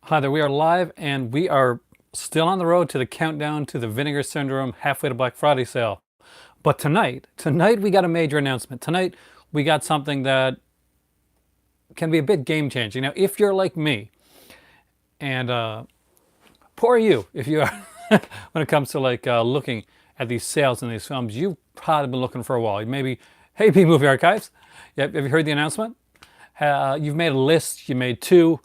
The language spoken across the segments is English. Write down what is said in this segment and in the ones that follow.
Hi there, we are live and we are still on the road to the countdown to the Vinegar Syndrome halfway to Black Friday sale. But tonight we got a major announcement. Tonight we got something that can be a bit game changing. Now, if you're like me, and poor you, if you are, when it comes to looking at these sales and these films, you've probably been looking for a while. Maybe, hey, B Movie Archives, have you heard the announcement? You've made a list, you made two.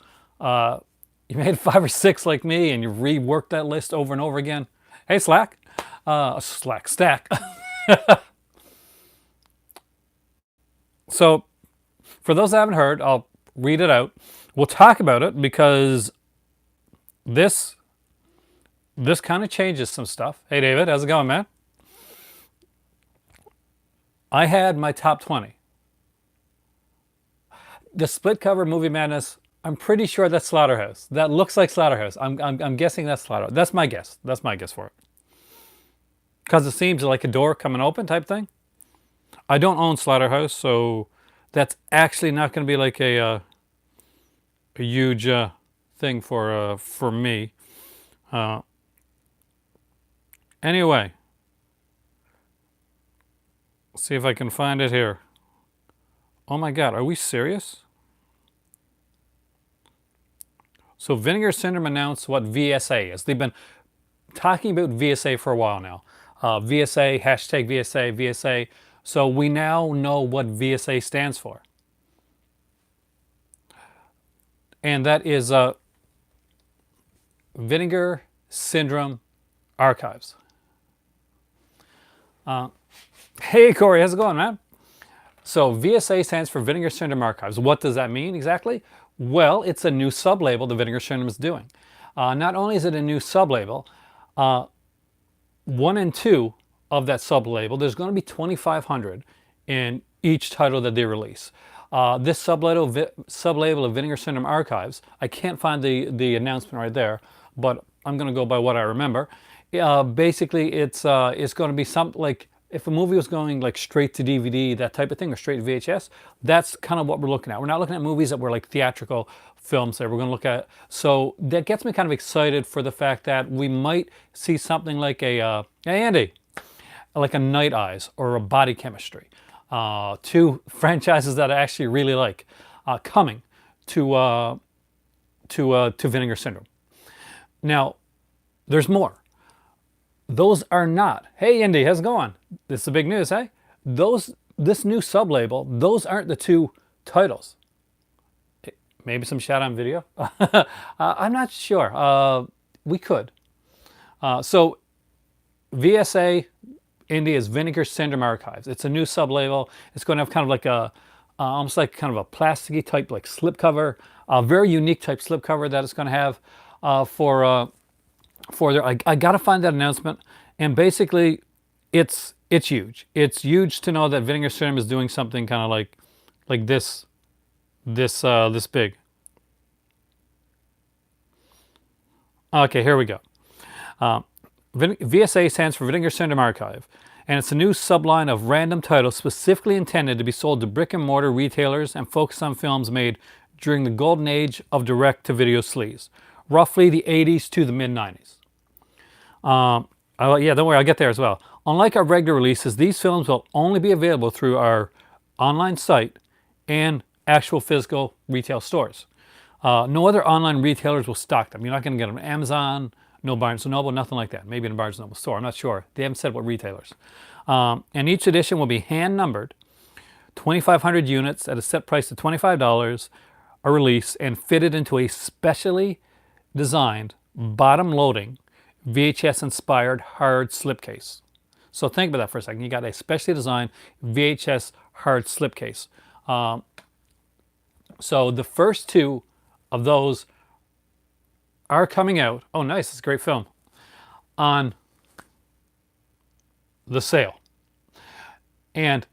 You made 5 or 6 like me, and you reworked that list over and over again. Hey, Slack. Slack Stack. So, for those that haven't heard, I'll read it out. We'll talk about it because this this kind of changes some stuff. Hey, David, how's it going, man? I had my top 20. The split cover movie madness. I'm pretty sure that's Slaughterhouse. That looks like Slaughterhouse. I'm guessing that's Slaughterhouse. That's my guess. That's my guess for it. Because it seems like a door coming open type thing. I don't own Slaughterhouse, so that's actually not going to be like a huge thing for me. Uh, anyway, see if I can find it here. Oh my God, are we serious? So Vinegar Syndrome announced what VSA is. They've been talking about VSA for a while now. VSA, hashtag VSA, VSA. So we now know what VSA stands for. And that is Vinegar Syndrome Archives. Hey, Corey, how's it going, man? So VSA stands for Vinegar Syndrome Archives. What does that mean exactly? Well, it's a new sublabel the Vinegar Syndrome is doing. Not only is it a new sublabel, 1 and 2 of that sublabel, there's going to be 2,500 in each title that they release. This sublabel of Vinegar Syndrome Archives, I can't find the announcement right there, but I'm going to go by what I remember. Basically, it's going to be something like if a movie was going like straight to DVD, that type of thing, or straight to VHS. That's kind of what we're looking at. We're not looking at movies that were like theatrical films that we're going to look at. So that gets me kind of excited for the fact that we might see something like a hey Andy, like a Night Eyes or a Body Chemistry, two franchises that I actually really like, coming to Vinegar Syndrome. Now, there's more. Those are not. Hey, Indy, how's it going? This is the big news, hey? This new sublabel, those aren't the two titles. Maybe some shout on video. I'm not sure. We could. So VSA Indy is Vinegar Syndrome Archives. It's a new sublabel. It's going to have kind of like a almost like kind of a plasticky type like slipcover, a very unique type slipcover that it's going to have for their. I got to find that announcement, and basically, it's huge. It's huge to know that Vinegar Syndrome is doing something kind of like this big. Okay, here we go. VSA stands for Vinegar Syndrome Archive, and it's a new subline of random titles specifically intended to be sold to brick and mortar retailers and focus on films made during the golden age of direct-to-video sleaze, roughly the 80s to the mid-90s. Yeah, don't worry, I'll get there as well. Unlike our regular releases, these films will only be available through our online site and actual physical retail stores. No other online retailers will stock them. You're not going to get them on Amazon, no Barnes & Noble, nothing like that. Maybe in a Barnes & Noble store, I'm not sure. They haven't said what retailers. And each edition will be hand numbered, 2,500 units at a set price of $25 a release, and fitted into a specially designed, bottom-loading, VHS-inspired hard slipcase. So think about that for a second. You got a specially designed VHS hard slipcase. So the first two of those are coming out. Oh, nice! It's a great film. On the sale, and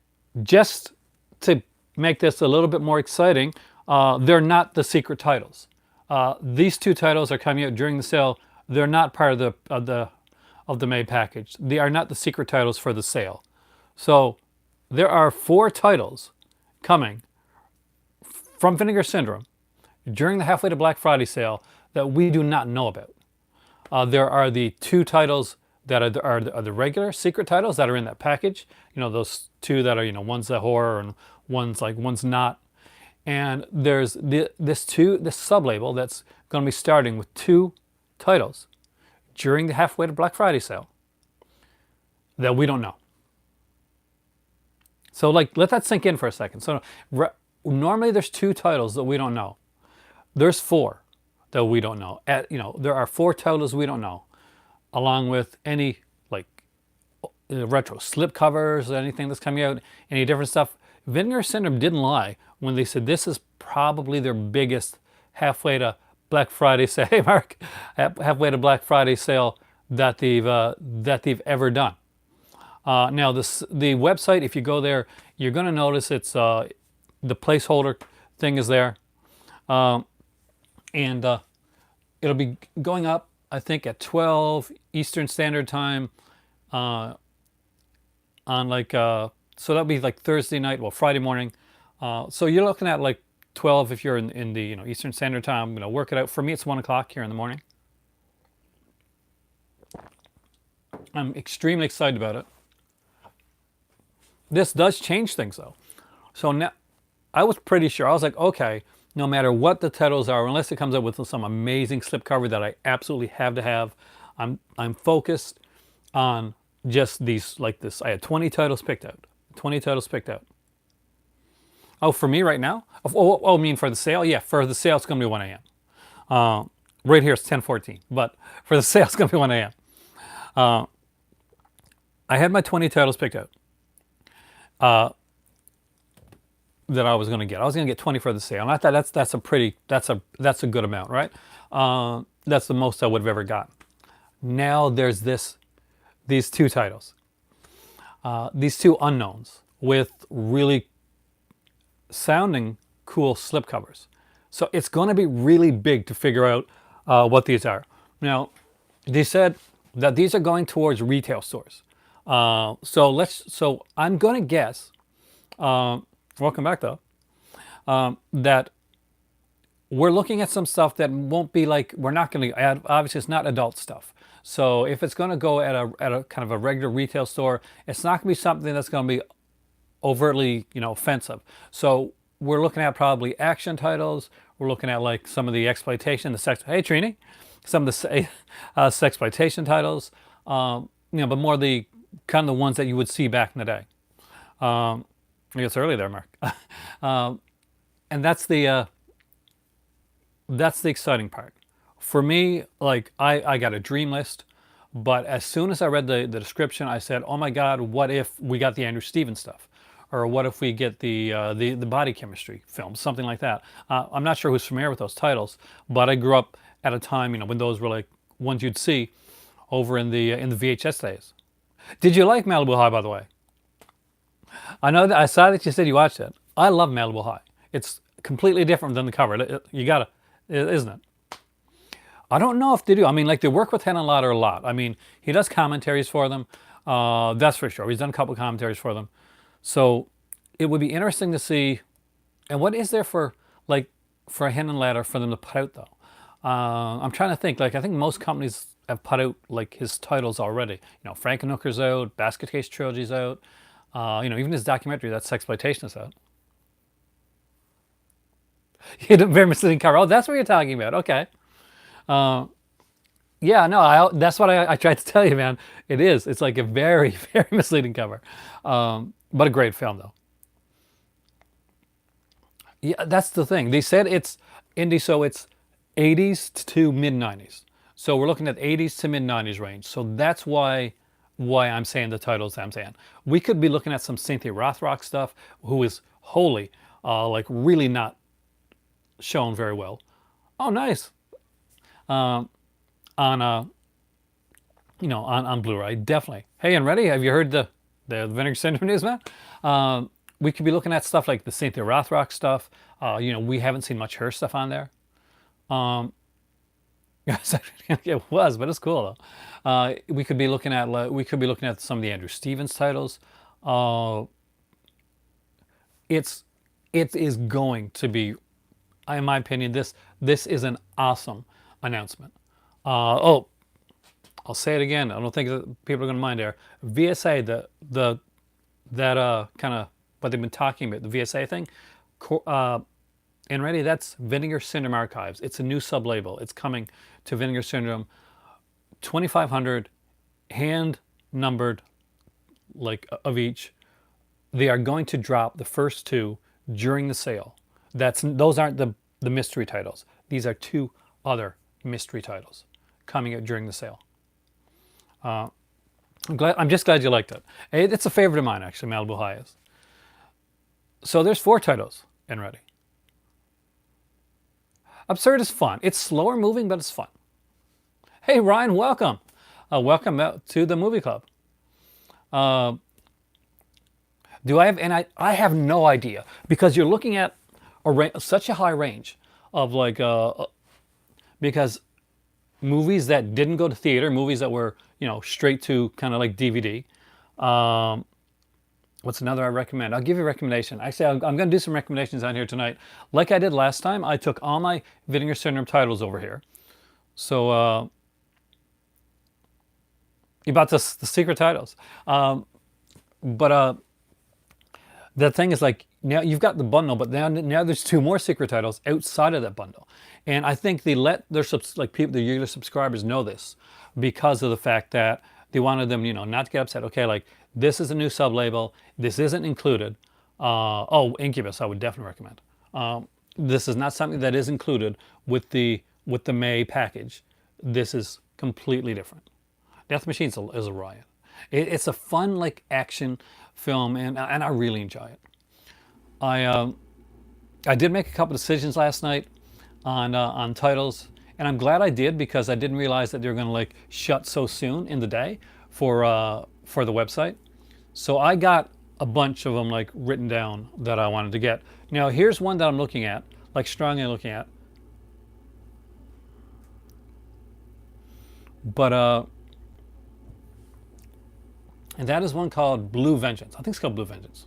just to make this a little bit more exciting, they're not the secret titles. These two titles are coming out during the sale. They're not part of the main package. They are not the secret titles for the sale. So there are 4 titles coming from Vinegar Syndrome during the halfway to Black Friday sale that we do not know about. There are the two titles that are the regular secret titles that are in that package. You know, those two that are, you know, one's the horror and one's not. And there's this sub-label that's going to be starting with two titles during the halfway to Black Friday sale that we don't know. So like, let that sink in for a second. So normally there's two titles that we don't know. There's four that we don't know. There are four titles we don't know, along with any like retro slip covers, anything that's coming out, any different stuff. Vinegar Syndrome didn't lie when they said this is probably their biggest halfway to Black Friday sale. Hey, Mark, halfway to Black Friday sale that they've ever done. Now, the website, if you go there, you're going to notice it's the placeholder thing is there, and it'll be going up, I think, at 12 Eastern Standard Time on like so that'll be like Thursday night, well, Friday morning. So you're looking at like 12 if you're in the Eastern Standard Time. Work it out. For me, it's 1 o'clock here in the morning. I'm extremely excited about it. This does change things though. So now, I was pretty sure, I was like, okay, no matter what the titles are, unless it comes up with some amazing slipcover that I absolutely have to have, I'm focused on just these like this. I had 20 titles picked out. 20 titles picked out. Oh, for me right now? I mean for the sale? Yeah, for the sale it's going to be 1 a.m. Right here it's 10:14, but for the sale it's going to be 1 a.m. I had my 20 titles picked out that I was going to get. I was going to get 20 for the sale, and I thought that's a good amount, right? That's the most I would have ever gotten. Now there's these two titles, these two unknowns with really sounding cool slipcovers. So it's going to be really big to figure out what these are. Now, they said that these are going towards retail stores. So I'm going to guess. Welcome back though. That we're looking at some stuff that won't be like, we're not going to add. Obviously, it's not adult stuff. So if it's going to go at a kind of a regular retail store, it's not going to be something that's going to be overtly, offensive. So we're looking at probably action titles. We're looking at like some of the exploitation, hey Trini, some of the sexploitation titles. But more the kind of the ones that you would see back in the day. I guess early there, Mark. And that's the exciting part. For me, like I got a dream list, but as soon as I read the description, I said, "Oh my God, what if we got the Andrew Stevens stuff, or what if we get the body chemistry film, something like that?" I'm not sure who's familiar with those titles, but I grew up at a time, when those were like ones you'd see over in the VHS days. Did you like Malibu High, by the way? I know that I saw that you said you watched it. I love Malibu High. It's completely different than the cover. Isn't it? I don't know if they do. I mean, like they work with Helen Lauder a lot. I mean, he does commentaries for them. That's for sure. He's done a couple commentaries for them. So it would be interesting to see. And what is there for Helen Lauder for them to put out though? I'm trying to think. Like I think most companies have put out like his titles already. Frankenhooker's out. Basket Case Trilogy's out. Even his documentary, that's Sexploitation, is out. You had a very misleading cover. Oh, that's what you're talking about. Okay. Yeah, no, that's what I tried to tell you, man. It is. It's like a very, very misleading cover. But a great film, though. Yeah, that's the thing. They said it's indie, so it's 80s to mid-90s. So we're looking at 80s to mid-90s range. So that's why I'm saying the titles I'm saying. We could be looking at some Cynthia Rothrock stuff, who is wholly, really not shown very well. Oh, nice. On Blu-ray, definitely. Hey, and ready? Have you heard the Vinegar Syndrome news, man? We could be looking at stuff like the Cynthia Rothrock stuff. We haven't seen much her stuff on there. It was, but it's cool though. We could be looking at some of the Andrew Stevens titles. It is going to be, in my opinion, this is an awesome announcement. Oh, I'll say it again. I don't think that people are going to mind there. VSA, that kind of what they've been talking about, the VSA thing. And ready, that's Vinegar Syndrome Archives. It's a new sub-label. It's coming to Vinegar Syndrome. 2,500 hand numbered, like of each. They are going to drop the first two during the sale. Those aren't the mystery titles. These are two other mystery titles coming out during the sale. I'm just glad you liked it. It's a favorite of mine, actually. Malibu High is. So there's 4 titles in ready. Absurd is fun. It's slower moving, but it's fun. Hey Ryan, welcome. Welcome out to the movie club. Do I have? And I have no idea, because you're looking at such a high range of like because movies that didn't go to theater, movies that were straight to kind of like DVD. What's another I recommend? I'll give you a recommendation. Actually, I'm going to do some recommendations on here tonight. Like I did last time, I took all my Vinegar Syndrome titles over here. So about the secret titles. But the thing is, like, now you've got the bundle, but now there's 2 more secret titles outside of that bundle. And I think they let their the regular subscribers know this, because of the fact that they wanted them, not to get upset. Okay, like, this is a new sub-label. This isn't included. Oh, Incubus, I would definitely recommend. This is not something that is included with the May package. This is completely different. Death Machine is a riot. It's a fun, like, action film, and I really enjoy it. I did make a couple decisions last night on titles, and I'm glad I did, because I didn't realize that they were going to like shut so soon in the day for the website. So I got a bunch of them like written down that I wanted to get. Now here's one that I'm looking at, like strongly looking at. But and that is one called Blue Vengeance. I think it's called Blue Vengeance.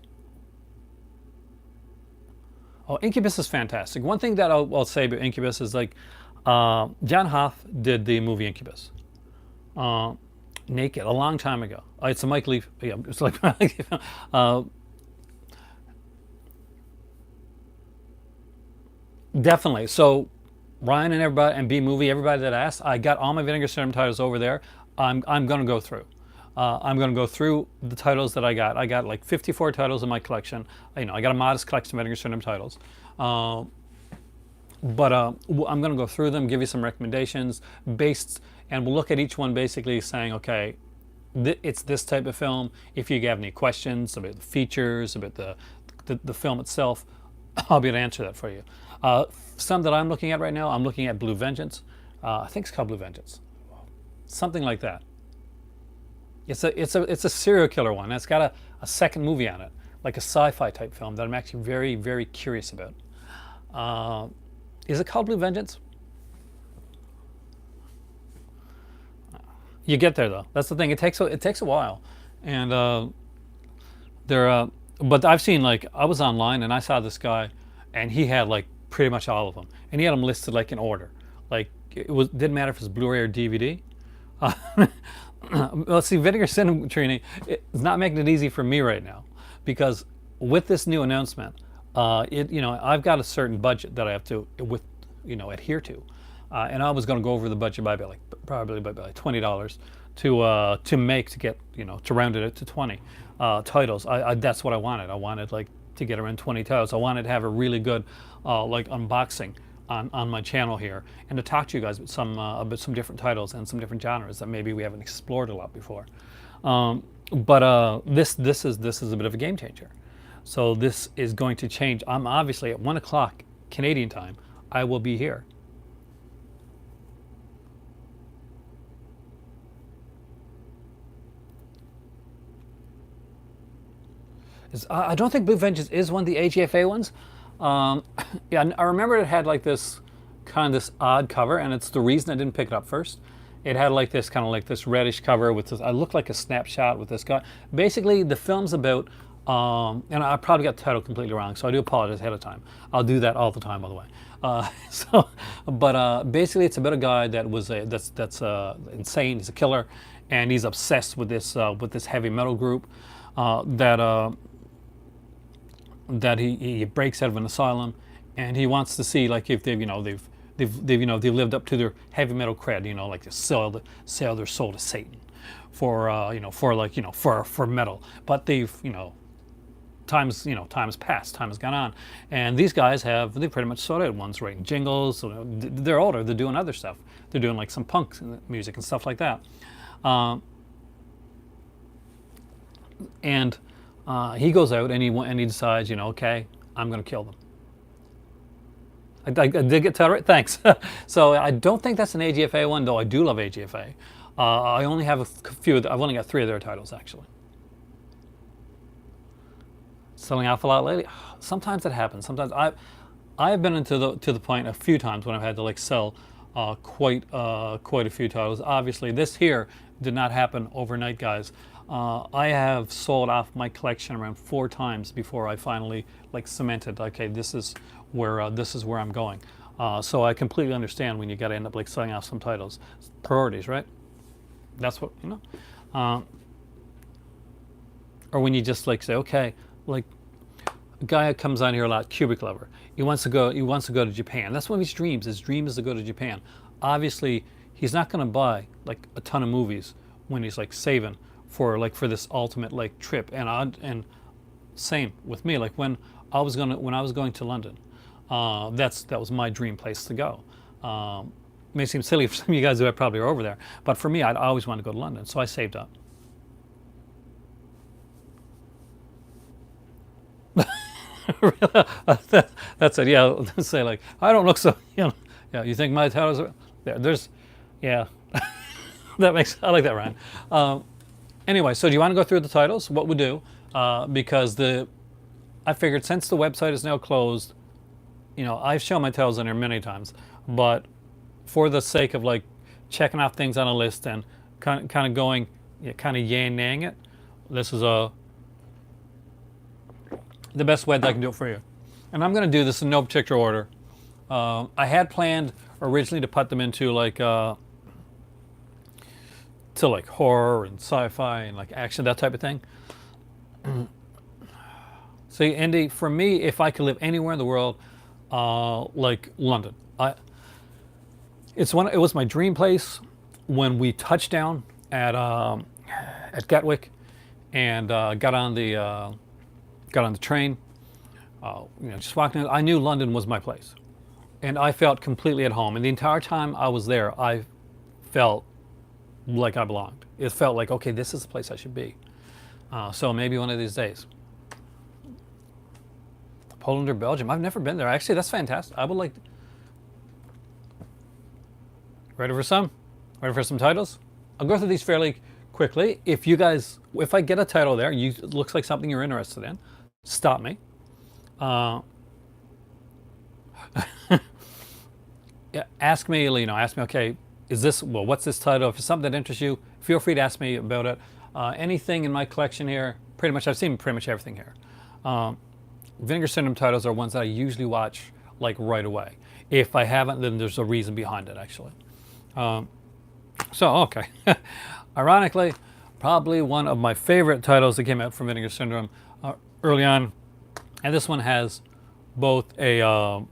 Oh, Incubus is fantastic. One thing that I'll say about Incubus is, like, John Hoff did the movie Incubus, Naked, a long time ago. It's a Mike Leaf. Yeah, it's like definitely. So Ryan and everybody and B Movie, everybody that asked, I got all my Vinegar Syndrome titles over there. I'm going to go through. I'm going to go through the titles that I got. I got like 54 titles in my collection. I got a modest collection of Vinegar Syndrome titles. But I'm going to go through them, give you some recommendations based, and we'll look at each one basically saying, okay, it's this type of film. If you have any questions about the features, about the film itself, I'll be able to answer that for you. Some that I'm looking at right now, I'm looking at Blue Vengeance. I think it's called Blue Vengeance. Something like that. It's a serial killer one. It's got a second movie on it, like a sci-fi type film that I'm actually very, very curious about. Is it called Blue Vengeance? You get there though. That's the thing. It takes a while, and but I've seen, like, I was online and I saw this guy, and he had like pretty much all of them, and he had them listed like in order. Like, didn't matter if it's Blu-ray or DVD. Let's see, Vinegar Syndrome Trini is not making it easy for me right now, because with this new announcement, I've got a certain budget that I have to adhere to, and I was going to go over the budget by probably by like $20 to get to round it to 20 titles. That's what I wanted. I wanted like to get around 20 titles. I wanted to have a really good like unboxing on my channel here, and to talk to you guys about some different titles and some different genres that maybe we haven't explored a lot before. But this is a bit of a game changer. So this is going to change. I'm obviously at 1 o'clock Canadian time. I will be here. I don't think Blue Vengeance is one of the AGFA ones. Yeah, I remember it had like this odd cover, and it's the reason I didn't pick it up first. It had like this kind of like this reddish cover with this. I looked like a snapshot with this guy. Basically, the film's about And I probably got the title completely wrong, so I do apologize ahead of time. I'll do that all the time, by the way. But basically, it's about a guy that was that's insane. He's a killer, and he's obsessed with this heavy metal group that he breaks out of an asylum, and he wants to see like if they've lived up to their heavy metal cred, like to sell their soul to Satan for for metal, but time's passed, time has gone on, and these guys they pretty much sold out. One's writing jingles, so they're older, they're doing other stuff, they're doing like some punk music and stuff like that, and he goes out and he decides, okay, I'm going to kill them. I did get that right, thanks. So I don't think that's an AGFA one, though I do love AGFA. I only have a few, I've only got 3 of their titles actually. Selling off a lot lately. Sometimes it happens. Sometimes I've been to the point a few times when I've had to like sell quite a few titles. Obviously, this here did not happen overnight, guys. I have sold off my collection around 4 times before I finally like cemented. Okay, this is where I'm going. So I completely understand when you got to end up like selling off some titles. Priorities, right? That's what or when you just like say, okay, like a guy that comes on here a lot, Cubic Lover. He wants to go to Japan. That's one of his dreams. His dream is to go to Japan. Obviously, he's not going to buy like a ton of movies when he's like saving for this ultimate like trip. And same with me. Like when I was going to London, that was my dream place to go. May seem silly for some of you guys who probably are over there, but for me, I always wanted to go to London, so I saved up. That's it. Yeah, say like I don't look so. Yeah. You think my titles are there? Yeah. I like that, Ryan. Anyway, so do you want to go through the titles? What we do, because I figured since the website is now closed, I've shown my titles on there many times, but for the sake of like checking off things on a list and kind of going, kind of yang it, this is the best way that I can do it for you. And I'm going to do this in no particular order. I had planned originally to put them into like horror and sci-fi and like action, that type of thing. See, Andy, for me, if I could live anywhere in the world, like London, it was my dream place when we touched down at Gatwick and got on the train. Just walking in, I knew London was my place, and I felt completely at home. And the entire time I was there, I felt like I belonged. It felt like, okay, this is the place I should be. So maybe one of these days. Poland or Belgium? I've never been there. Actually, that's fantastic. I would like. Ready for some? Ready for some titles? I'll go through these fairly quickly. If I get a title there, it looks like something you're interested in, stop me. Ask me, okay, what's this title? If it's something that interests you, feel free to ask me about it. Anything in my collection here, I've seen pretty much everything here. Vinegar Syndrome titles are ones that I usually watch like right away. If I haven't, then there's a reason behind it actually. Okay. Ironically, probably one of my favorite titles that came out from Vinegar Syndrome early on, and this one has both an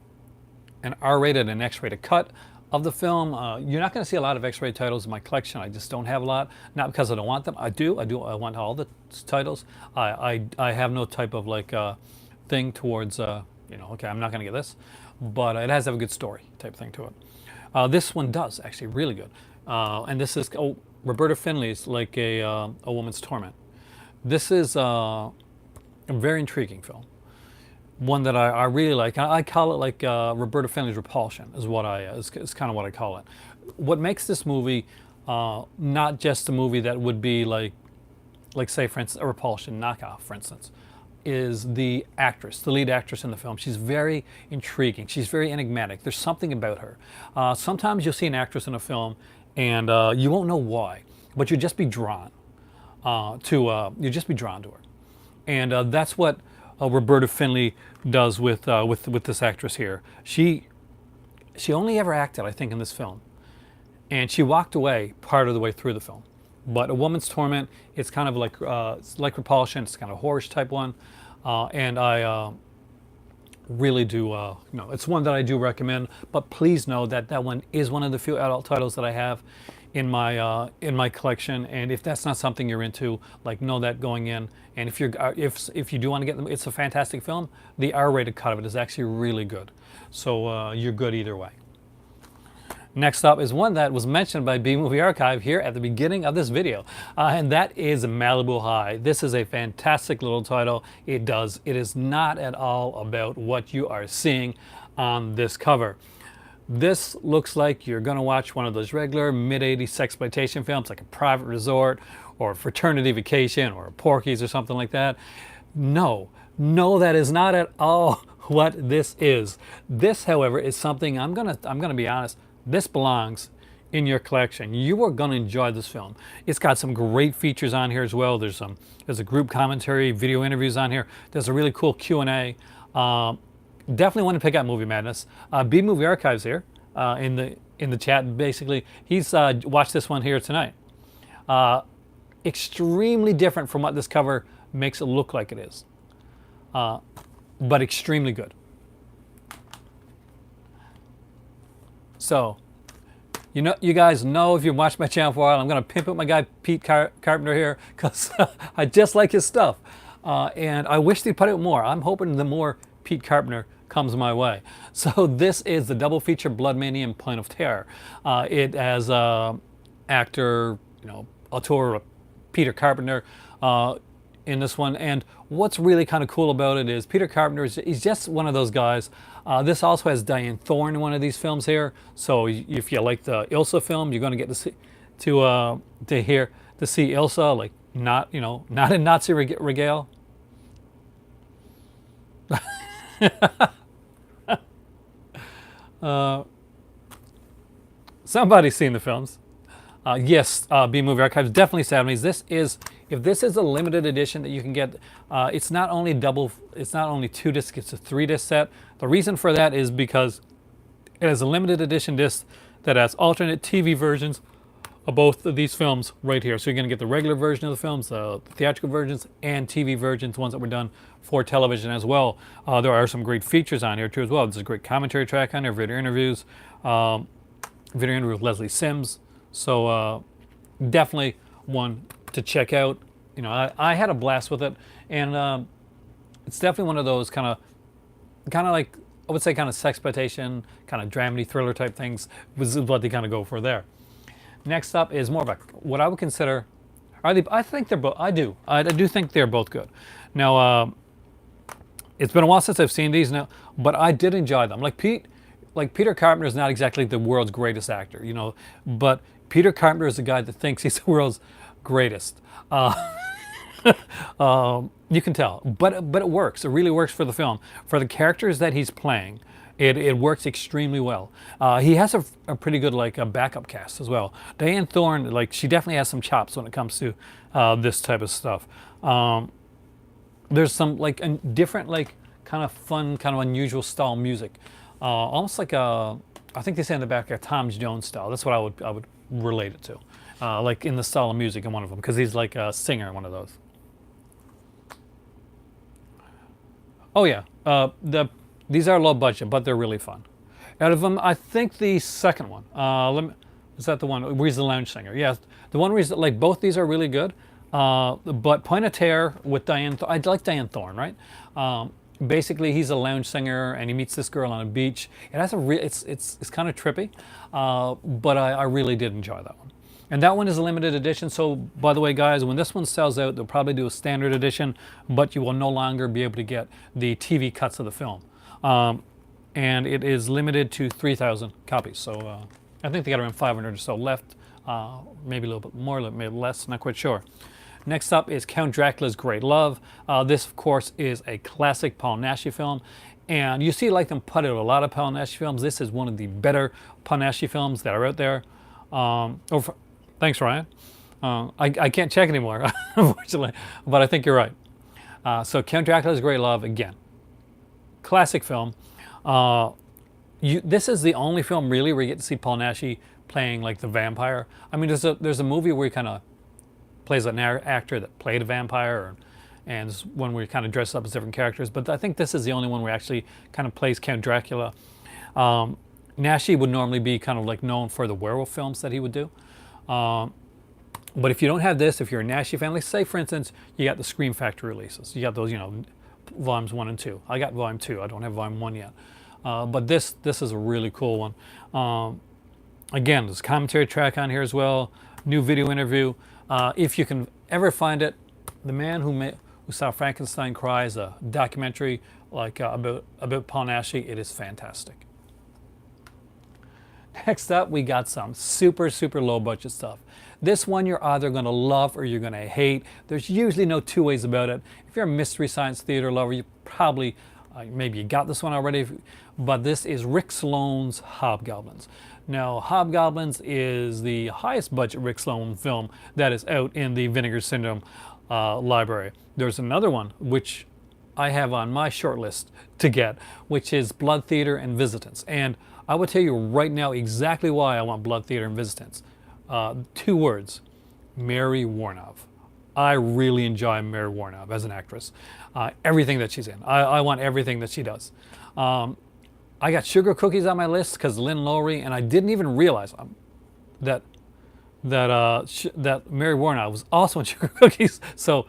R-rated and X-rated cut of the film. You're not going to see a lot of X-rated titles in my collection. I just don't have a lot. Not because I don't want them. I do. I want all the titles. I have no type of like thing towards okay, I'm not going to get this, but it has to have a good story type thing to it. This one does actually really good, and this is Roberta Findlay's like a Woman's Torment. This is a very intriguing film, one that I really like. I call it like Roberta Findlay's Repulsion is kind of what I call it. What makes this movie not just a movie that would be like say for instance a Repulsion knockoff, for instance, is the lead actress in the film. She's very intriguing. She's very enigmatic. There's something about her. Sometimes you'll see an actress in a film and you won't know why, but you'll just be drawn to her. And that's what Roberta Findlay does with this actress here. She only ever acted, I think, in this film, and she walked away part of the way through the film. But A Woman's Torment, it's kind of like Repulsion. It's kind of horror type one, and I really do. It's one that I do recommend. But please know that that one is one of the few adult titles that I have in my collection. And if that's not something you're into, like, know that going in. And if you do want to get them, it's a fantastic film. The R-rated cut of it is actually really good. So you're good either way. Next up is one that was mentioned by B Movie Archive here at the beginning of this video, and that is Malibu High. This is a fantastic little title. It is not at all about what you are seeing on this cover. This looks like you're going to watch one of those regular mid-80s sexploitation films, like A Private Resort or Fraternity Vacation or Porky's or something like that. No, that is not at all what this is. This, however, is something I'm gonna be honest. This belongs in your collection. You are going to enjoy this film. It's got some great features on here as well. There's a group commentary, video interviews on here. There's a really cool Q&A. Definitely want to pick out Movie Madness. B Movie Archives here in the chat. Basically, he's watched this one here tonight. Extremely different from what this cover makes it look like it is, but extremely good. So, you guys know, if you've watched my channel for a while, I'm going to pimp up my guy Pete Carpenter here, because I just like his stuff. And I wish they'd put out more. I'm hoping the more Pete Carpenter comes my way. So this is the double feature Blood Mania and Point of Terror. It has actor, auteur Peter Carpenter in this one. And what's really kind of cool about it is Peter Carpenter he's just one of those guys. This also has Diane Thorne in one of these films here. So if you like the Ilsa film, you're going to get to see Ilsa, like, not in Nazi regale. Somebody's seen the films. Yes, B Movie Archives, definitely 70s. If this is a limited edition that you can get, it's not only 2 discs, it's a 3-disc set. The reason for that is because it has a limited edition disc that has alternate TV versions of both of these films right here. So you're going to get the regular version of the films, the theatrical versions, and TV versions, ones that were done for television as well. There are some great features on here too as well. There's a great commentary track on there, video interviews, video interview with Leslie Sims. So definitely one to check out. I had a blast with it, and it's definitely one of those kind of like, I would say, kind of sexploitation, kind of dramedy thriller type things, was what they kind of go for there. Next up is more of what I would consider, I think they're both, I do think they're both good. Now, it's been a while since I've seen these now, but I did enjoy them. Like Peter Carpenter is not exactly the world's greatest actor, but Peter Carpenter is the guy that thinks he's the world's greatest. You can tell, but it works. It really works for the film. For the characters that he's playing, it works extremely well. He has a pretty good a backup cast as well. Diane Thorne, she definitely has some chops when it comes to this type of stuff. There's some different kind of fun, kind of unusual style music, almost like I think they say in the back, a Tom Jones style. That's what I would relate it to, like in the style of music in one of them, because he's like a singer in one of those. Oh yeah, these are low budget, but they're really fun. Out of them, I think the second one, is that the one where he's the lounge singer? Yeah, the one where he's, both these are really good. But Point of Terror with Diane, I like Diane Thorne, right? Basically, he's a lounge singer and he meets this girl on a beach. It has it's kind of trippy, but I really did enjoy that one. And that one is a limited edition. So, by the way, guys, when this one sells out, they'll probably do a standard edition, but you will no longer be able to get the TV cuts of the film. And it is limited to 3,000 copies. So I think they got around 500 or so left, maybe a little bit more, maybe less, not quite sure. Next up is Count Dracula's Great Love. This, of course, is a classic Paul Naschy film. And you see them put out a lot of Paul Naschy films. This is one of the better Paul Naschy films that are out there. Thanks, Ryan. I can't check anymore, unfortunately, but I think you're right. So Count Dracula's Great Love, again, classic film. This is the only film really where you get to see Paul Naschy playing like the vampire. I mean, there's a movie where he kind of plays an actor that played a vampire, and this one where he kind of dresses up as different characters. But I think this is the only one where he actually kind of plays Count Dracula. Naschy would normally be kind of like known for the werewolf films that he would do. But if you don't have this, if you're a Naschy fan, like say for instance, you got the Scream Factory releases. You got those, volumes 1 and 2. I got volume 2. I don't have volume 1 yet. But this is a really cool one. Again, there's a commentary track on here as well. New video interview. If you can ever find it, the man who saw Frankenstein Cries, a documentary like about Paul Naschy, it is fantastic. Next up, we got some super low budget stuff. This one you're either going to love or you're going to hate. There's usually no two ways about it. If you're a Mystery Science Theater lover, you probably, maybe you got this one already, but this is Rick Sloane's Hobgoblins. Now, Hobgoblins is the highest budget Rick Sloane film that is out in the Vinegar Syndrome library. There's another one, which I have on my short list to get, which is Blood Theater and Visitants. And I will tell you right now exactly why I want Blood Theater and Visitants. 2 words, Mary Warnov. I really enjoy Mary Warnov as an actress. Everything that she's in. I want everything that she does. I got Sugar Cookies on my list because Lynn Lowry, and I didn't even realize that Mary Warnov was also in Sugar Cookies. So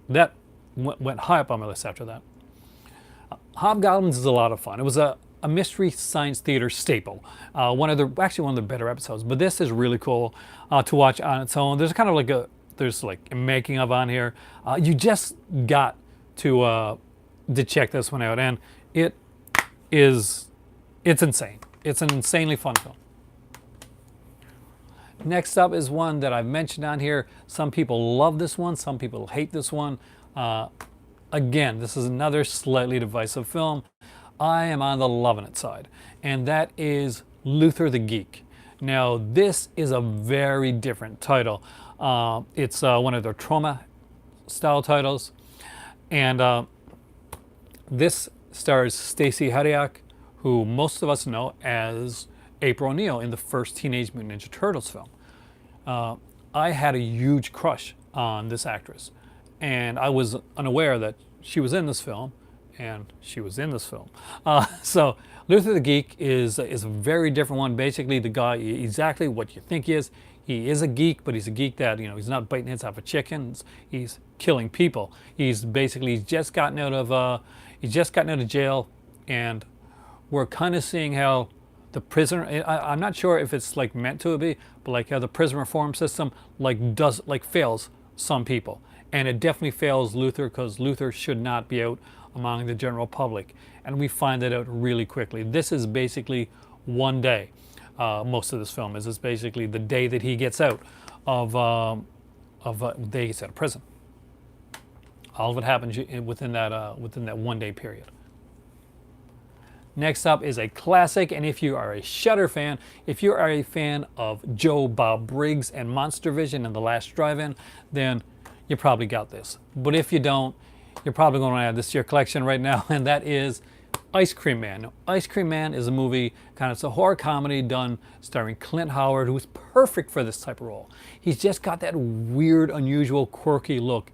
that went high up on my list after that. Hobgoblins is a lot of fun. It was a Mystery Science Theater staple. One of the better episodes, but this is really cool to watch on its own. There's kind of like there's a making of on here. You just got to check this one out, and it's insane. It's an insanely fun film. Next up is one that I've mentioned on here. Some people love this one, some people hate this one. Again, this is another slightly divisive film. I am on the loving it side, and that is Luther the Geek. Now, this is a very different title. It's one of their trauma-style titles, and this stars Stacey Hadiak, who most of us know as April O'Neil in the first Teenage Mutant Ninja Turtles film. I had a huge crush on this actress, and I was unaware that she was in this film. And she was in this film. So Luther the Geek is a very different one. Basically, the guy, exactly what you think he is. He is a geek, but he's a geek that, he's not biting heads off of chickens. He's killing people. He's just gotten out of jail, and we're kind of seeing how the prisoner. I'm not sure if it's meant to be, but how the prison reform system fails some people, and it definitely fails Luther because Luther should not be out among the general public, and we find that out really quickly. This is basically one day. Most of this film is basically the day that he gets out of the day he gets out of prison. All of it happens within that 1 day period. Next up is a classic, and if you are a Shudder fan, if you are a fan of Joe Bob Briggs and Monster Vision and The Last Drive-In, then you probably got this. But if you don't, you're probably going to add this to your collection right now, and that is Ice Cream Man. Now, Ice Cream Man is a movie, it's a horror comedy done starring Clint Howard, who is perfect for this type of role. He's just got that weird, unusual, quirky look.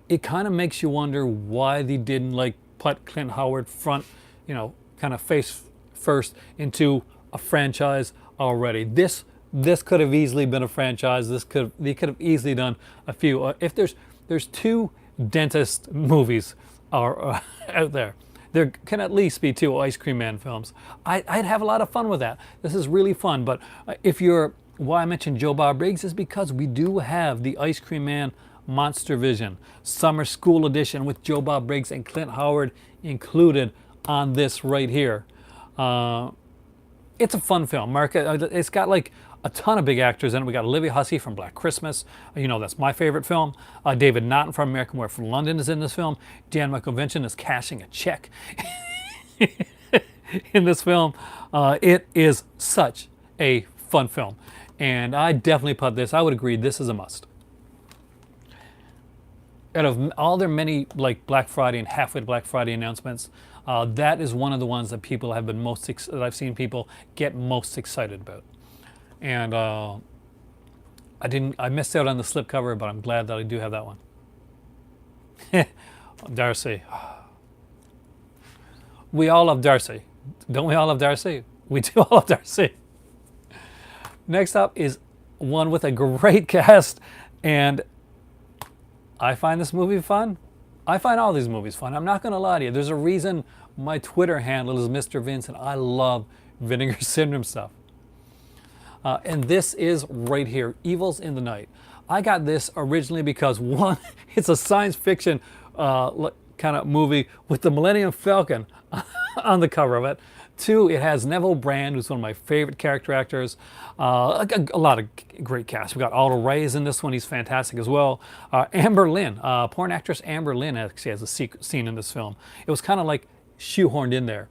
It kind of makes you wonder why they didn't put Clint Howard front, kind of face first into a franchise already. This could have easily been a franchise. They could have easily done a few. If there's 2 dentist movies are out there, there can at least be 2 Ice Cream Man films. I'd have a lot of fun with that. This is really fun. But why I mentioned Joe Bob Briggs is because we do have the Ice Cream Man Monster Vision Summer School Edition with Joe Bob Briggs and Clint Howard included on this right here. It's a fun film. It's got a ton of big actors in it. We got Olivia Hussey from Black Christmas. That's my favorite film. David Naughton from American Werewolf in London is in this film. Jan Michael Vincent is cashing a check in this film. It is such a fun film. And I definitely put this, I would agree, this is a must. out of all their many like Black Friday and halfway to Black Friday announcements, that is one of the ones that people have been that I've seen people get most excited about. And I missed out on the slipcover, but I'm glad that I do have that one. Darcy. We all love Darcy. Don't we all love Darcy? We do all love Darcy. Next up is one with a great cast, and I find this movie fun. I find all these movies fun. I'm not going to lie to you. There's a reason my Twitter handle is Mr. Vince, and I love Vinegar Syndrome stuff. And this is right here, Evils in the Night. I got this originally because one, it's a science fiction kind of movie with the Millennium Falcon on the cover of it. Two, it has Neville Brand, who's one of my favorite character actors. A lot of great cast. We got Aldo Reyes in this one. He's fantastic as well. Amber Lynn, porn actress Amber Lynn actually has a scene in this film. It was kind of like shoehorned in there.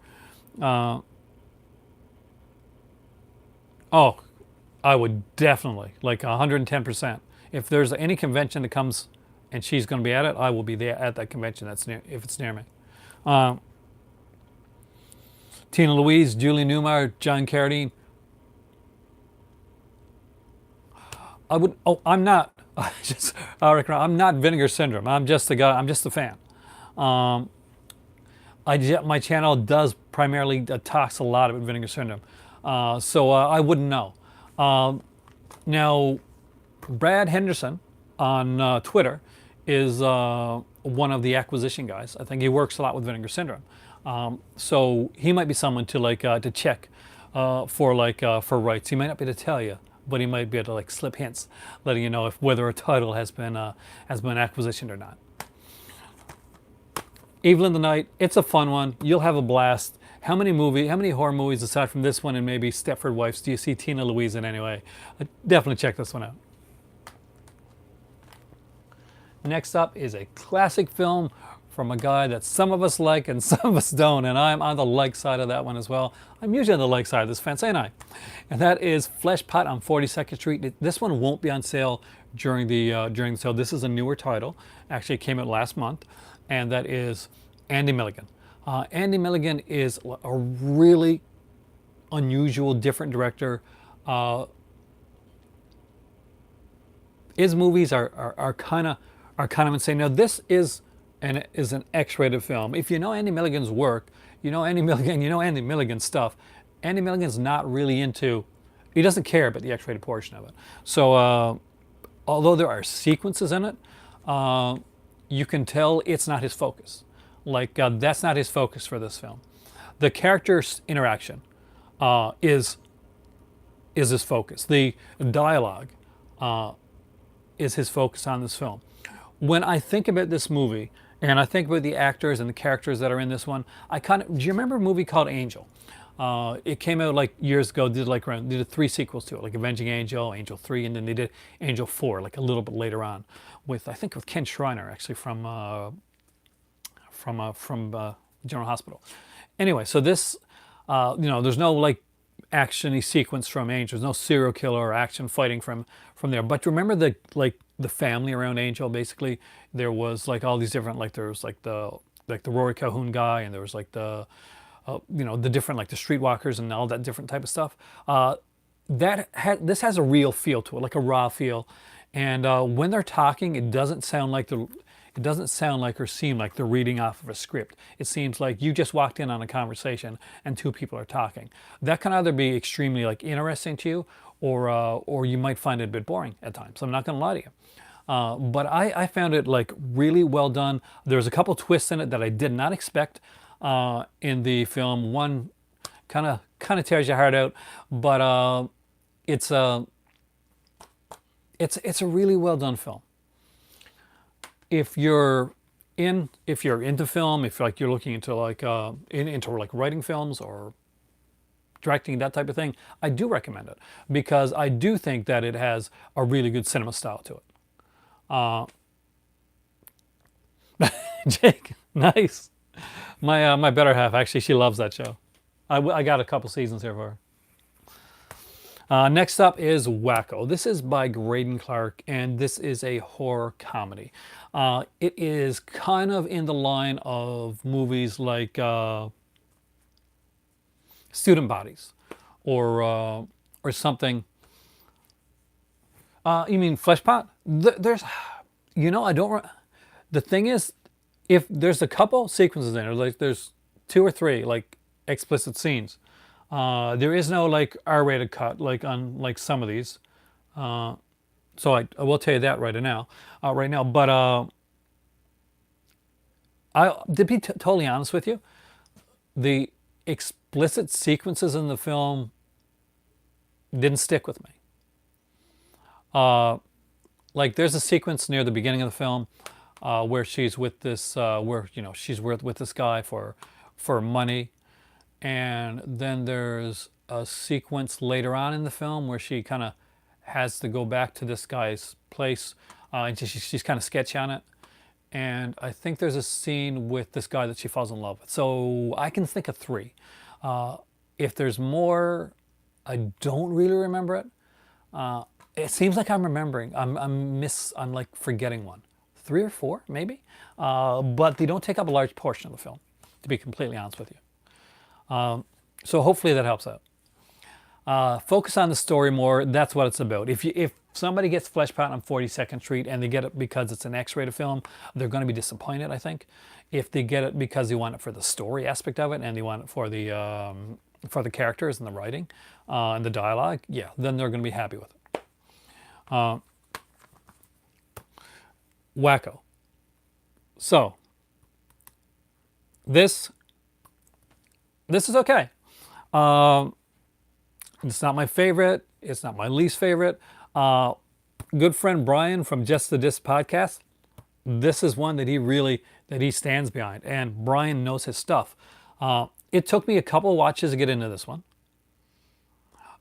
Oh, I would definitely, like 110%. If there's any convention that comes and she's going to be at it, I will be there at that convention if it's near me. Tina Louise, Julie Newmar, John Carradine. I'm not, I'm not Vinegar Syndrome. I'm just the guy, I'm just a fan. My channel does primarily talks a lot about Vinegar Syndrome. So I wouldn't know. Now, Brad Henderson on Twitter is one of the acquisition guys. I think he works a lot with Vinegar Syndrome. So he might be someone to like to check for rights. He might not be able to tell you, but he might be able to like slip hints, letting you know whether a title has been acquisitioned or not. Evil in the Night. It's a fun one. You'll have a blast. How many horror movies aside from this one and maybe Stepford Wives do you see Tina Louise in anyway? Definitely check this one out. Next up is a classic film from a guy that some of us like and some of us don't, and I'm on the like side of that one as well. I'm usually on the like side of this fence, ain't I? And that is Flesh Pot on 42nd Street. This one won't be on sale during the sale. This is a newer title. Actually, it came out last month, and that is Andy Milligan. Andy Milligan is a really unusual, different director. His movies are kind of insane. Now this is an X-rated film. If you know Andy Milligan's work, you know Andy Milligan's stuff. Andy Milligan's not really he doesn't care about the X-rated portion of it. So although there are sequences in it, you can tell it's not his focus. Like that's not his focus for this film. The characters' interaction is his focus. The dialogue is his focus on this film. When I think about this movie and I think about the actors and the characters that are in this one, do you remember a movie called Angel? It came out like years ago. They did 3 sequels to it, like Avenging Angel, Angel 3, and then they did Angel 4, like a little bit later on, with Ken Schreiner actually from General Hospital. Anyway, so this, there's no like action-y sequence from Angel. There's no serial killer or action fighting from there. But remember the family around Angel. Basically, there was like all these different there was like the Rory Calhoun guy, and there was like the different like the streetwalkers and all that different type of stuff. This has a real feel to it, like a raw feel. And when they're talking, it doesn't sound like or seem like they're reading off of a script. It seems like you just walked in on a conversation and 2 people are talking. That can either be extremely like interesting to you, or you might find it a bit boring at times. I'm not going to lie to you. But I found it like really well done. There's a couple twists in it that I did not expect in the film. One kind of tears your heart out, but it's a really well done film. If you're into film, if like you're looking into like into like writing films or directing, that type of thing, I do recommend it because I do think that it has a really good cinema style to it. Jake, nice. My better half, actually, she loves that show. I got a couple seasons here for her. Next up is Wacko. This is by Graydon Clark, and this is a horror comedy. It is kind of in the line of movies like Student Bodies, or something. You mean Fleshpot? There's, I don't. The thing is, if there's a couple sequences in it, like there's two or three like explicit scenes. There is no like R-rated cut like on like some of these. So I will tell you that right now, But to be totally honest with you, the explicit sequences in the film didn't stick with me. Like there's a sequence near the beginning of the film where she's with this, she's with this guy for money, and then there's a sequence later on in the film where she kind of has to go back to this guy's place, and she's kind of sketchy on it. And I think there's a scene with this guy that she falls in love with. So I can think of three. If there's more, I don't really remember it. It seems like I'm remembering. I'm like forgetting one. Three or four, maybe. But they don't take up a large portion of the film, to be completely honest with you. So hopefully that helps out. Focus on the story more. That's what it's about. If somebody gets Fleshpot on 42nd Street and they get it because it's an X-rated film, they're going to be disappointed, I think. If they get it because they want it for the story aspect of it and they want it for the characters and the writing and the dialogue, yeah, then they're going to be happy with it. Wacko. So this is okay. It's not my favorite. It's not my least favorite. Good friend Brian from Just the Disc podcast, this is one that he stands behind, and Brian knows his stuff. It took me a couple watches to get into this one.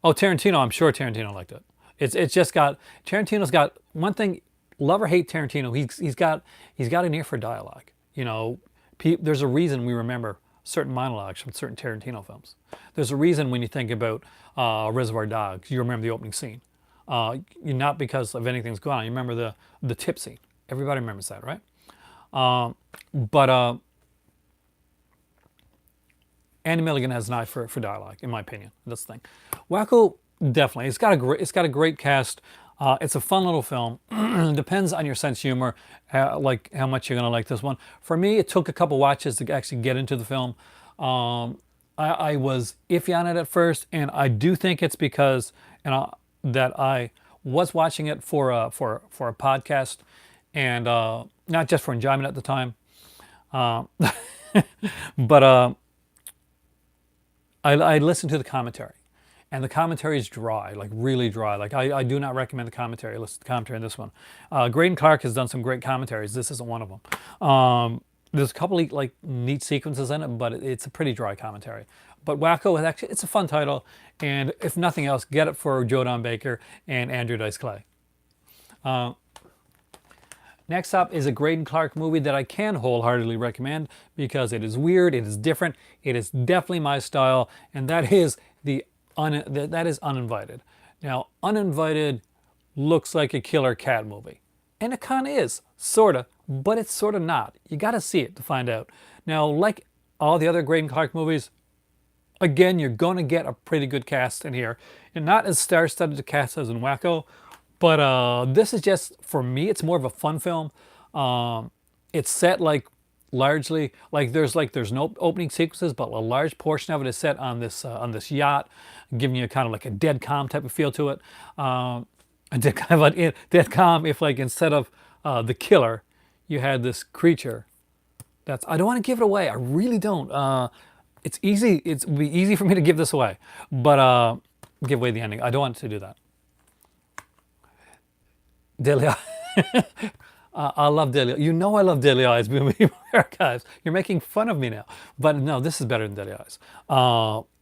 Oh, Tarantino, I'm sure Tarantino liked it. It's just got, Tarantino's got one thing, love or hate Tarantino, he's got an ear for dialogue. There's a reason we remember certain monologues from certain Tarantino films. There's a reason when you think about Reservoir Dogs, you remember the opening scene. Not because of anything's going on. You remember the tip scene. Everybody remembers that, right? But Andy Milligan has an eye for dialogue, in my opinion. That's the thing. Wacko, definitely. It's got a great cast. It's a fun little film. Depends on your sense of humor, like how much you're gonna like this one. For me, it took a couple watches to actually get into the film. I was iffy on it at first, and I do think it's because that I was watching it for a podcast, and not just for enjoyment at the time, but I listened to the commentary. And the commentary is dry, like really dry. Like I do not recommend the commentary. Listen to the commentary in this one. Graydon Clark has done some great commentaries. This isn't one of them. There's a couple of like neat sequences in it, but it's a pretty dry commentary. But Wacko, it's a fun title, and if nothing else, get it for Joe Don Baker and Andrew Dice Clay. Next up is a Graydon Clark movie that I can wholeheartedly recommend because it is weird, it is different, it is definitely my style, and that is Uninvited. Now, Uninvited looks like a killer cat movie. And it kind of is, sort of, but it's sort of not. You got to see it to find out. Now, like all the other Graydon Clark movies, again, you're going to get a pretty good cast in here. And not as star-studded a cast as in Wacko, but this is just, for me, it's more of a fun film. It's set like largely like there's no opening sequences, but a large portion of it is set on this yacht, giving you kind of like a dead calm type of feel to it. A dead calm if like instead of the killer, you had this creature. I don't want to give it away. I really don't. It's easy. It would be easy for me to give this away, but give away the ending. I don't want to do that. Delia. I love Delia. You know I love Delia Eyes movie archives. You're making fun of me now. But no, this is better than Delia Eyes.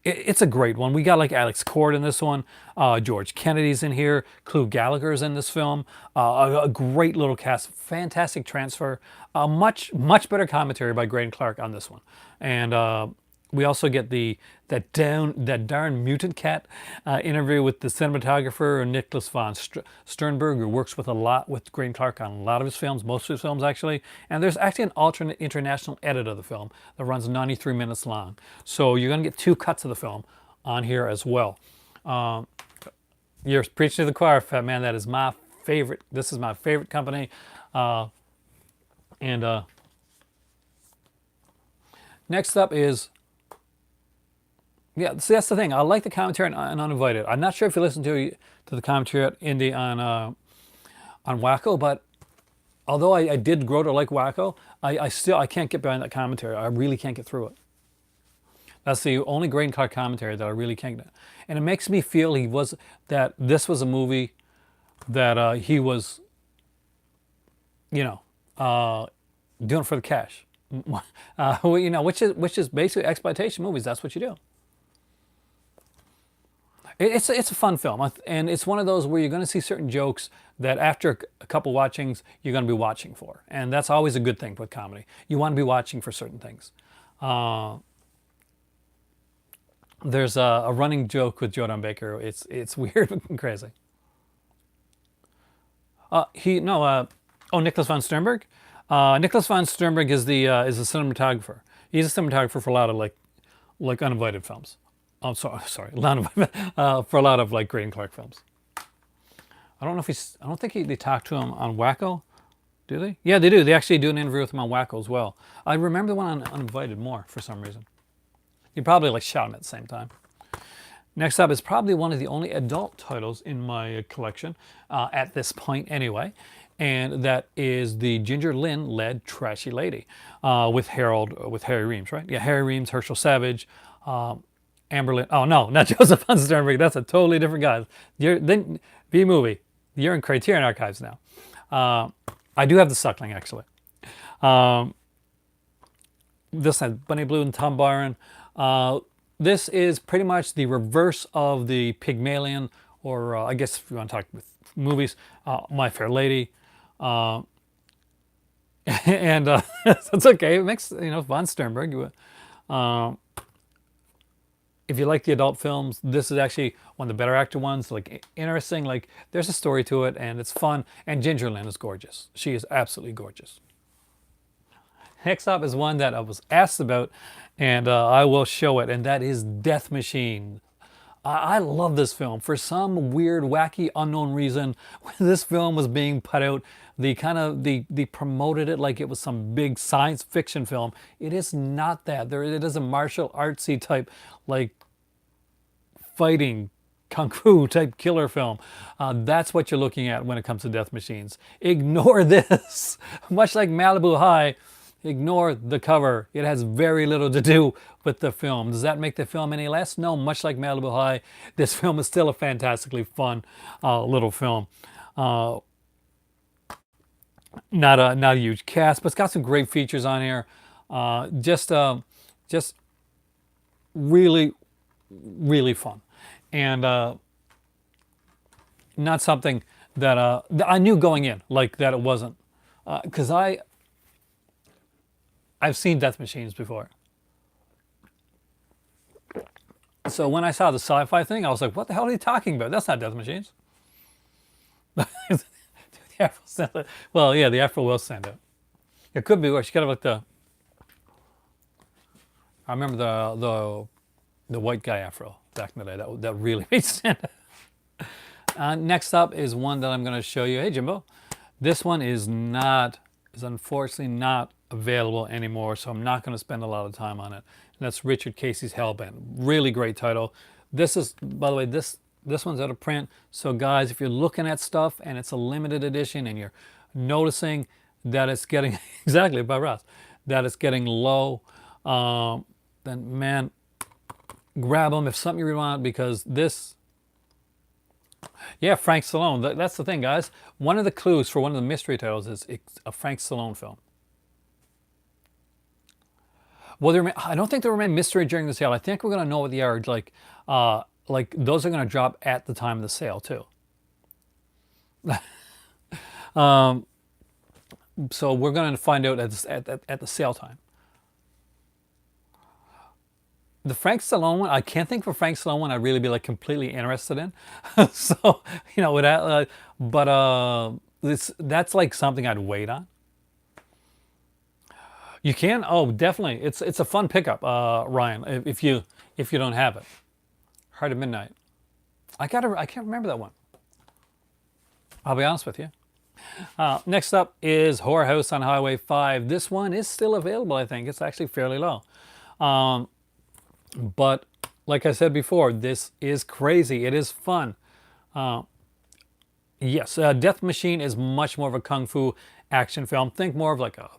It's a great one. We got like Alex Cord in this one. George Kennedy's in here. Clu Gallagher's in this film. A great little cast. Fantastic transfer. Much better commentary by Graydon Clark on this one. And We also get that darn mutant cat interview with the cinematographer Nicholas von Sternberg, who works with a lot with Graham Clark on a lot of his films, most of his films actually. And there's actually an alternate international edit of the film that runs 93 minutes long. So you're going to get 2 cuts of the film on here as well. You're preaching to the choir, Fat Man. That is my favorite. This is my favorite company. Next up is, yeah, see, that's the thing. I like the commentary on Uninvited. I'm not sure if you listen to the commentary at Indie on Wacko, but although I did grow to like Wacko, I can't get behind that commentary. I really can't get through it. That's the only Graham Clark commentary that I really can't get. And it makes me feel that this was a movie that he was, doing for the cash. Which is basically exploitation movies. That's what you do. It's a fun film, and it's one of those where you're going to see certain jokes that after a couple watchings you're going to be watching for, and that's always a good thing with comedy. You want to be watching for certain things. There's a running joke with Jordan Baker. It's weird and crazy. Nicholas von Sternberg. Nicholas von Sternberg is the cinematographer. He's a cinematographer for a lot of like Uninvited films. I'm sorry, for a lot of like Graham Clark films. I don't think they talked to him on Wacko. Do they? Yeah, they do. They actually do an interview with him on Wacko as well. I remember the one on Uninvited more for some reason. You probably like shot him at the same time. Next up is probably one of the only adult titles in my collection at this point anyway. And that is the Ginger Lynn-led Trashy Lady with Harry Reams, right? Yeah, Harry Reams, Herschel Savage, Amber Lynn. Oh no, not Joseph von Sternberg. That's a totally different guy. B-movie. You're in Criterion Archives now. I do have The Suckling actually. This has Bunny Blue and Tom Byron. This is pretty much the reverse of the Pygmalion, or I guess if you want to talk with movies, My Fair Lady. And it's okay. It makes, von Sternberg. If you like the adult films, this is actually one of the better actor ones. Like interesting, like there's a story to it, and it's fun. And Ginger Lynn is gorgeous. She is absolutely gorgeous. Next up is one that I was asked about, and I will show it, and that is Death Machine. I love this film. For some weird, wacky, unknown reason, when this film was being put out, they promoted it like it was some big science fiction film. It is not that. It is a martial artsy type, like fighting, kung fu type killer film. That's what you're looking at when it comes to Death Machines. Ignore this. Much like Malibu High, ignore the cover. It has very little to do with the film. Does that make the film any less? No, much like Malibu High, this film is still a fantastically fun little film. Not a huge cast, but it's got some great features on here. Just really, really fun. And not something that I knew going in, like that it wasn't. Because I've seen Death Machines before. So when I saw the sci-fi thing, I was like, what the hell are they talking about? That's not Death Machines. Well, yeah, the Afro will stand out. It could be worse. You gotta look I remember the white guy Afro back in the day. That really made stand out. Next up is one that I'm going to show you. Hey, Jimbo. This one is unfortunately not available anymore, so I'm not going to spend a lot of time on it. And that's Richard Casey's Hellbent. Really great title. This is, by the way, this one's out of print. So guys, if you're looking at stuff and it's a limited edition and you're noticing that it's getting, exactly, by Ross, that it's getting low, then man, grab them if something you really want, because this, yeah, Frank Stallone. That's the thing, guys. One of the clues for one of the mystery titles is it's a Frank Stallone film. Well, I don't think there remain mystery during the sale. I think we're going to know what they are. Like those are going to drop at the time of the sale too. So we're going to find out at the sale time. The Frank Stallone one, I can't think of a Frank Stallone one I'd really be like completely interested in. So, you know, without, but that's like something I'd wait on. You can, oh, definitely. It's a fun pickup, Ryan. If you don't have it, Heart of Midnight. I can't remember that one. I'll be honest with you. Next up is Horror House on Highway 5. This one is still available, I think. It's actually fairly low. But like I said before, this is crazy. It is fun. Yes, Death Machine is much more of a kung fu action film. Think more of like a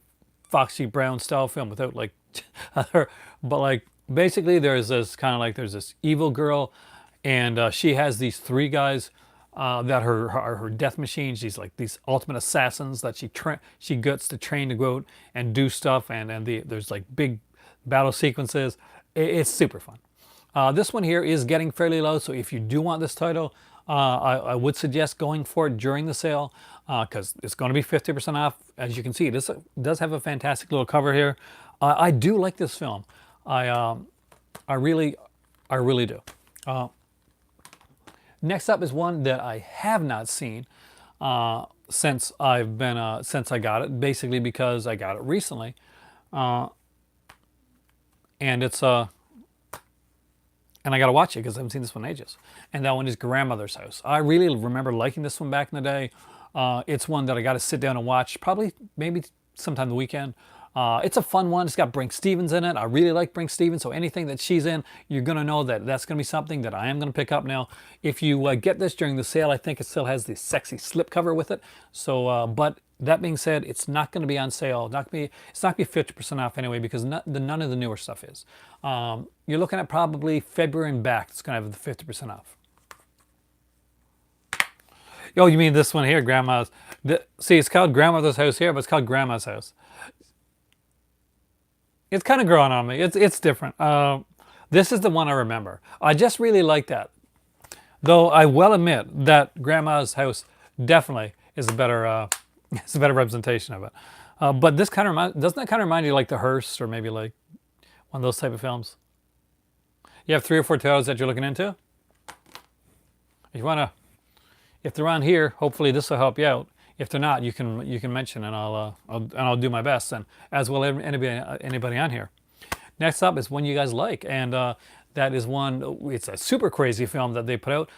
Foxy Brown style film without like other, but like basically there's this kind of like there's this evil girl, and she has these three guys that are her death machines. She's like these ultimate assassins that she gets to train to go out and do stuff, and there's like big battle sequences. It's super fun. This one here is getting fairly low, so if you do want this title, I would suggest going for it during the sale because it's going to be 50% off. As you can see, this does have a fantastic little cover here. I do like this film. I really do. Next up is one that I have not seen since I got it, basically because I got it recently, and it's and I gotta watch it because I haven't seen this one in ages. And that one is Grandmother's House. I really remember liking this one back in the day. It's one that I got to sit down and watch, probably maybe sometime the weekend. It's a fun one. It's got Brink Stevens in it. I really like Brink Stevens, so anything that she's in, you're gonna know that that's gonna be something that I am gonna pick up now. If you get this during the sale, I think it still has the sexy slipcover with it. So, but that being said, it's not going to be on sale. It's not going to be 50% off anyway because none of the newer stuff is. You're looking at probably February and back. It's going to have the 50% off. Oh, you mean this one here, Grandma's? See, it's called Grandmother's House here, but it's called Grandma's House. It's kind of growing on me. It's different. This is the one I remember. I just really like that. Though I will admit that Grandma's House definitely is a better it's a better representation of it. But this kind of doesn't that kind of remind you like The Hearst or maybe like one of those type of films? You have 3 or 4 titles that you're looking into. If they're on here, hopefully this will help you out. If they're not, you can mention and I'll do my best, and as will anybody on here. Next up is one you guys like, and that is one. It's a super crazy film that they put out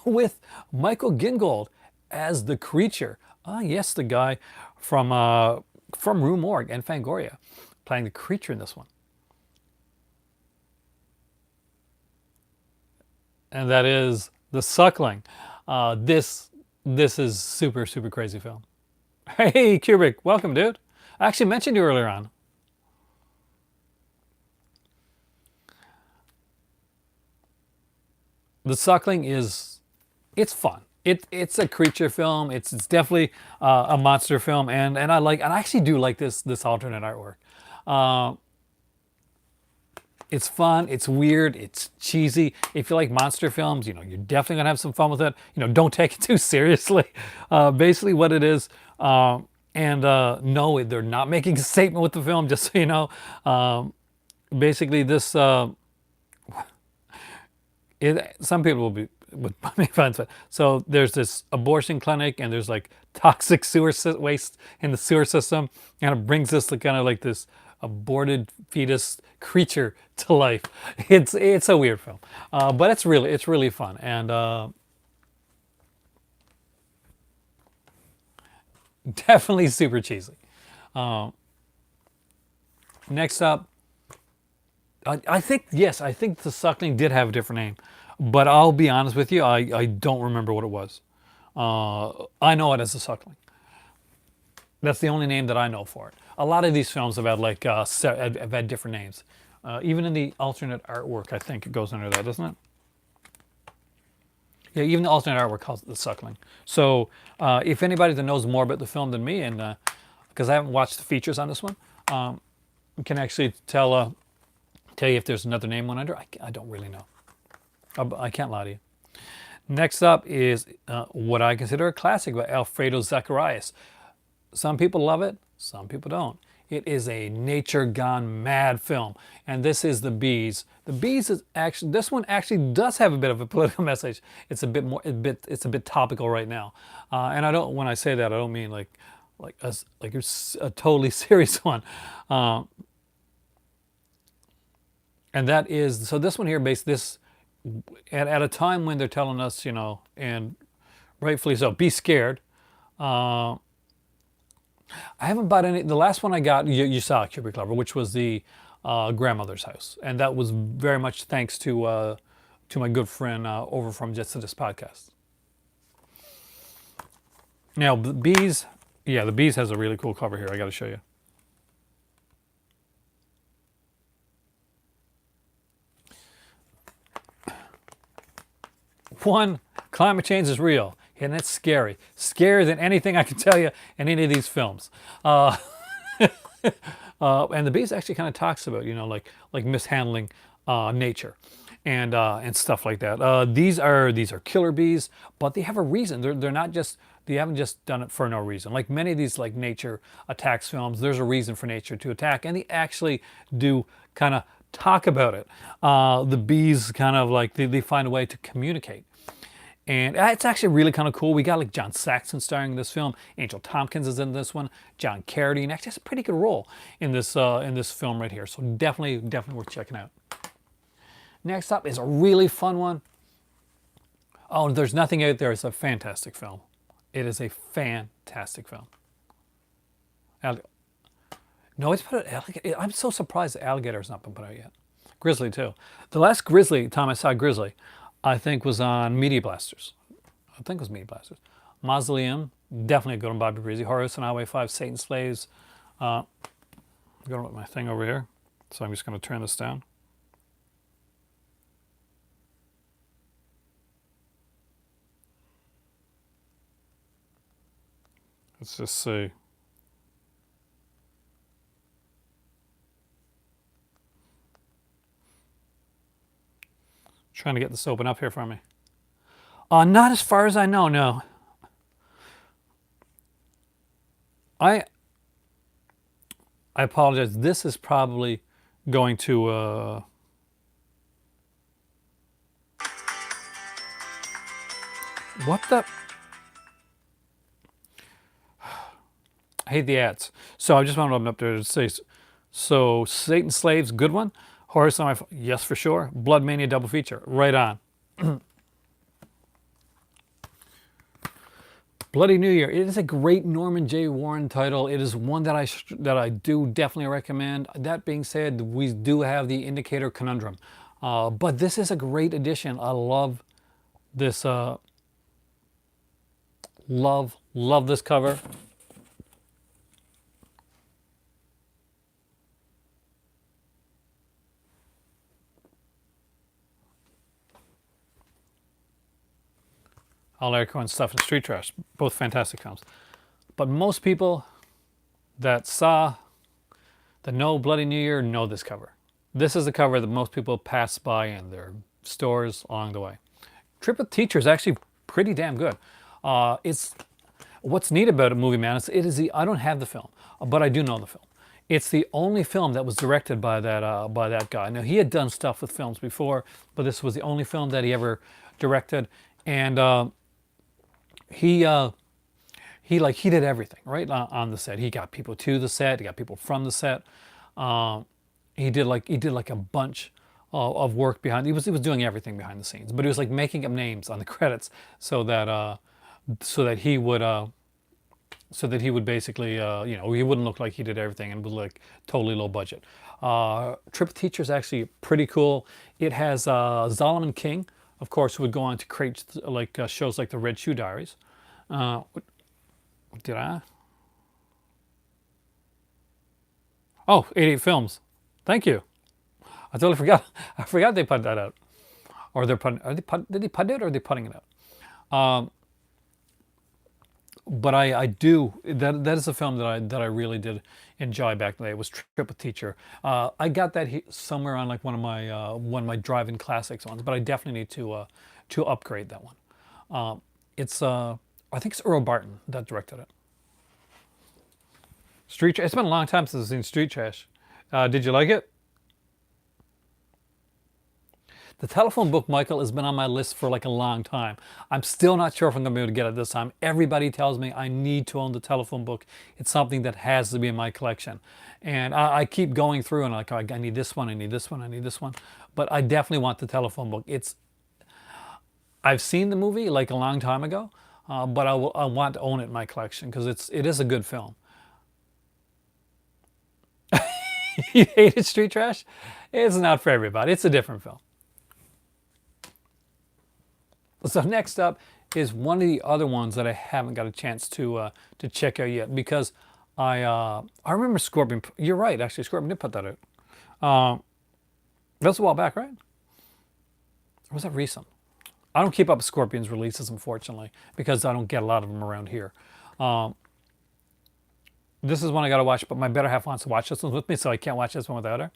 with Michael Gingold as the creature. Yes, the guy from Rue Morgue and Fangoria, playing the creature in this one. And that is The Suckling. This is super crazy film. Hey Kubrick, welcome, dude. I actually mentioned you earlier on. The Suckling it's fun. It's a creature film. It's definitely a monster film, and I actually do like this alternate artwork. It's fun. It's weird. It's cheesy. If you like monster films, you know you're definitely gonna have some fun with it. You know, don't take it too seriously. Basically, what it is, no, they're not making a statement with the film. Just so you know, basically this. Some people would make fun of it. So there's this abortion clinic, and there's like toxic sewer waste in the sewer system, and it brings this kind of like this aborted fetus creature to life. It's a weird film, but it's really fun, and definitely super cheesy. Next up, I think The Suckling did have a different name, but I'll be honest with you, I don't remember what it was. I know it as The Suckling. That's the only name that I know for it. A lot of these films have had like have had different names. Even in the alternate artwork, I think it goes under that, doesn't it? Yeah, even the alternate artwork calls it The Suckling. So if anybody that knows more about the film than me, and because I haven't watched the features on this one, can actually tell you if there's another name one under. I don't really know. I can't lie to you. Next up is what I consider a classic by Alfredo Zacharias. Some people love it, some people don't. It is a nature gone mad film, and this is The Bees. The Bees is actually, this one actually does have a bit of a political message. It's a bit more, it's a bit topical right now, and I don't. When I say that, I don't mean like it's a totally serious one. Uh, and that is, so this one here based this at a time when they're telling us, and rightfully so, be scared. Uh, I haven't bought any. The last one I got, you saw Cubic Clever, which was the grandmother's house, and that was very much thanks to my good friend over from Just to This podcast. Now the Bees, yeah, the Bees has a really cool cover here. I got to show you. One, climate change is real, and it's scary. Scarier than anything I can tell you in any of these films. And the Beast actually kind of talks about, like mishandling nature and stuff like that. These are killer bees, but they have a reason. They're not just, they haven't just done it for no reason. Like many of these like nature attacks films, there's a reason for nature to attack, and they actually do kind of talk about it. The bees kind of like they find a way to communicate. And it's actually really kind of cool. We got like John Saxon starring in this film. Angel Tompkins is in this one. John Carradine actually has a pretty good role in this film right here. So definitely worth checking out. Next up is a really fun one. Oh, There's Nothing Out There. It's a fantastic film. It is a fantastic film. No, it's put out. I'm so surprised the Alligator's not been put out yet. Grizzly too. The last Grizzly time I saw Grizzly, I think was on Media Blasters. I think it was Media Blasters. Mausoleum, definitely a good one. Bobby Breezy. Horace on Highway 5, Satan Slaves. I'm going with my thing over here, so I'm just going to turn this down. Let's just see. Trying to get this open up here for me. Not as far as I know, no. I apologize. This is probably going to what the? I hate the ads. So I just want to open up there to say, so Satan Slaves, good one. Horror on my, yes for sure. Blood Mania double feature, right on. Bloody New Year. It is a great Norman J. Warren title. It is one that I do definitely recommend. That being said, we do have the Indicator Conundrum, but this is a great addition. I love this. Love this cover. All Air and Stuff and Street Trash, both fantastic films. But most people that know Bloody New Year know this cover. This is the cover that most people pass by in their stores along the way. Trip with Teacher is actually pretty damn good. It's what's neat about a movie, man. I don't have the film, but I do know the film. It's the only film that was directed by that guy. Now he had done stuff with films before, but this was the only film that he ever directed, and he did everything right on the set. He got people to the set. He got people from the set. He did like a bunch of work behind. He was doing everything behind the scenes, but he was like making up names on the credits so that he would basically he wouldn't look like he did everything and was like totally low budget. Trip Teacher is actually pretty cool. It has Solomon King, of course, who would go on to create like shows like the Red Shoe Diaries. Did I? Oh, 88 Films. Thank you. I totally forgot. I forgot they put that out. Or they're putting. Did they put it out or are they putting it out? But I do. That is a film that I really did enjoy back then. It was Trip with Teacher. I got that somewhere on like one of my drive-in classics ones. But I definitely need to upgrade that one. I think it's Earl Barton that directed it. Street. It's been a long time since I've seen Street Trash. Did you like it? The telephone book, Michael, has been on my list for like a long time. I'm still not sure if I'm going to be able to get it this time. Everybody tells me I need to own the telephone book. It's something that has to be in my collection. And I keep going through and like, I need this one, I need this one, I need this one. But I definitely want the telephone book. I've seen the movie like a long time ago, but I want to own it in my collection because it is a good film. You hated Street Trash? It's not for everybody. It's a different film. So next up is one of the other ones that I haven't got a chance to check out yet because I remember Scorpion. You're right, actually, Scorpion did put that out. That was a while back, right? Or was that recent? I don't keep up with Scorpion's releases, unfortunately, because I don't get a lot of them around here. This is one I got to watch, but my better half wants to watch this one with me, so I can't watch this one without her.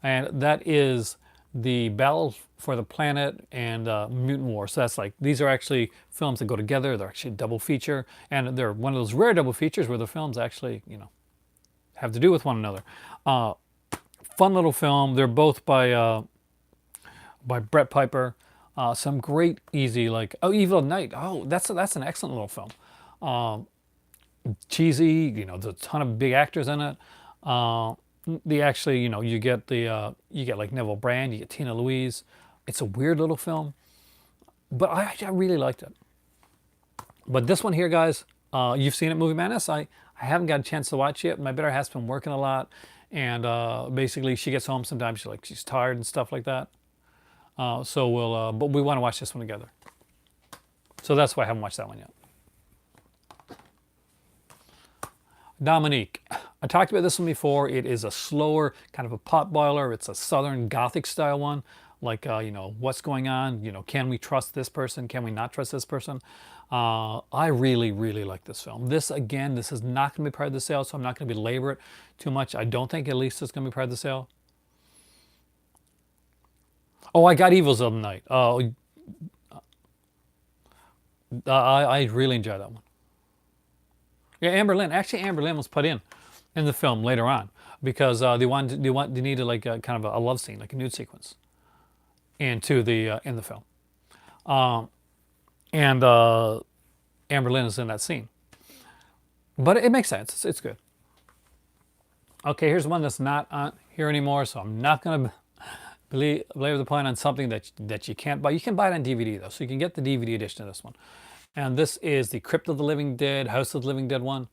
And that is the Battle for the Planet and Mutant War. So that's like, these are actually films that go together. They're actually a double feature. And they're one of those rare double features where the films actually, have to do with one another. Fun little film. They're both by Brett Piper. Some great, easy, like, Evil Knight. Oh, that's an excellent little film. Cheesy, there's a ton of big actors in it. The actually, you get like Neville Brand, you get Tina Louise. It's a weird little film, but I really liked it. But this one here, guys, you've seen it, Movie Madness. I haven't got a chance to watch it. My better half's been working a lot, and basically she gets home sometimes she's tired and stuff like that. But we want to watch this one together. So that's why I haven't watched that one yet. Dominique. I talked about this one before. It is a slower, kind of a potboiler. It's a Southern Gothic style one. Like, what's going on? Can we trust this person? Can we not trust this person? I really, really like this film. This is not going to be part of the sale, so I'm not going to belabor it too much. I don't think at least it's going to be part of the sale. Oh, I got Evils of the Night. I really enjoyed that one. Yeah, Amber Lynn. Actually, Amber Lynn was put in the film later on because they needed like kind of a love scene, like a nude sequence, into the in the film, and Amber Lynn is in that scene. But it makes sense. It's good. Okay, here's one that's not on here anymore, so I'm not gonna belabor the point on something that you can't buy. You can buy it on DVD though, so you can get the DVD edition of this one. And this is the Crypt of the Living Dead, House of the Living Dead one.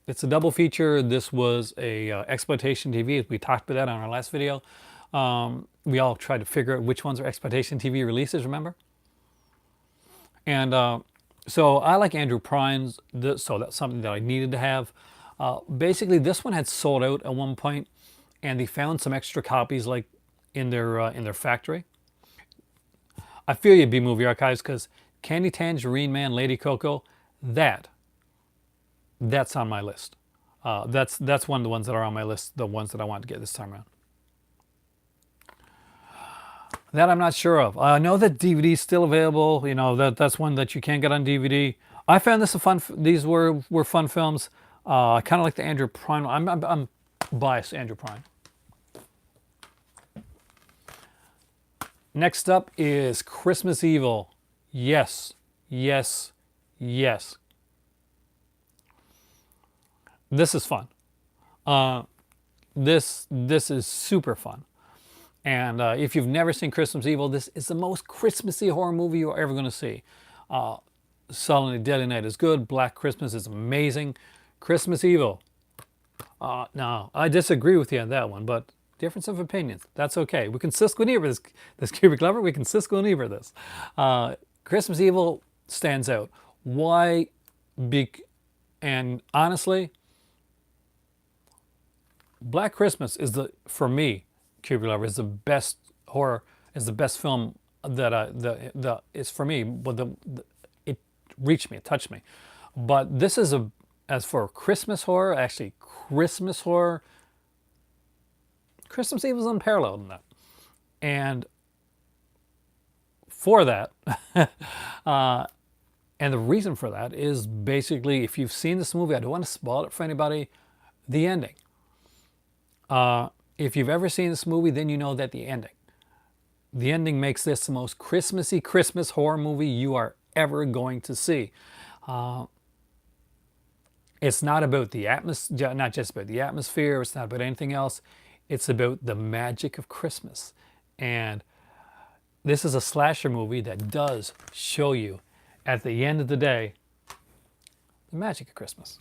It's a double feature. This was a exploitation TV. We talked about that on our last video. We all tried to figure out which ones are exploitation TV releases, remember? And so I like Andrew Prine's, so that's something that I needed to have. Basically, this one had sold out at one point, and they found some extra copies like in their factory. I feel you, B Movie Archives, because Candy Tangerine Man, Lady Coco, that's on my list. That's one of the ones that are on my list, the ones that I want to get this time around. That I'm not sure of. I know that DVD is still available. That's one that you can get on DVD. I found this these were fun films. I kind of like the Andrew Prine. I'm biased to Andrew Prine. Next up is Christmas Evil. Yes, yes, yes. This is fun. This is super fun. And if you've never seen Christmas Evil, this is the most Christmassy horror movie you're ever going to see. Silent Deadly Night is good. Black Christmas is amazing. Christmas Evil. No, I disagree with you on that one, but difference of opinions. That's okay. We can Cisco and Ebert this Cubic Lover. We can Cisco and Ebert this. Christmas Evil stands out. Why? And honestly, Black Christmas is for me, Cubic Lover, is the best horror, is the best film that is for me. But it reached me, it touched me. But this is as for Christmas horror, actually Christmas horror, Christmas Evil is unparalleled in that. And for that, And the reason for that is basically, if you've seen this movie, I don't want to spoil it for anybody, the ending. If you've ever seen this movie, then you know that the ending makes this the most Christmassy Christmas horror movie you are ever going to see. It's not about the atmosphere, not just about the atmosphere. It's not about anything else. It's about the magic of Christmas. And this is a slasher movie that does show you, at the end of the day, the magic of Christmas.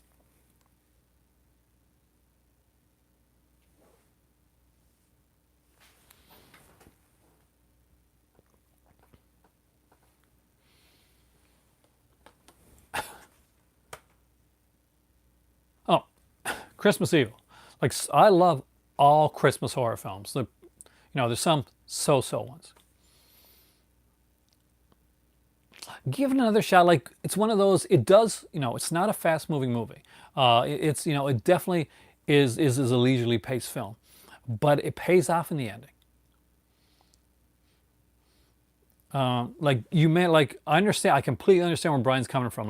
Oh, Christmas Evil. Like, I love all Christmas horror films. There's some so-so ones. Give it another shot. Like, it's one of those, it does, it's not a fast moving movie. It definitely is a leisurely paced film, but it pays off in the ending. I understand, I completely understand where Brian's coming from.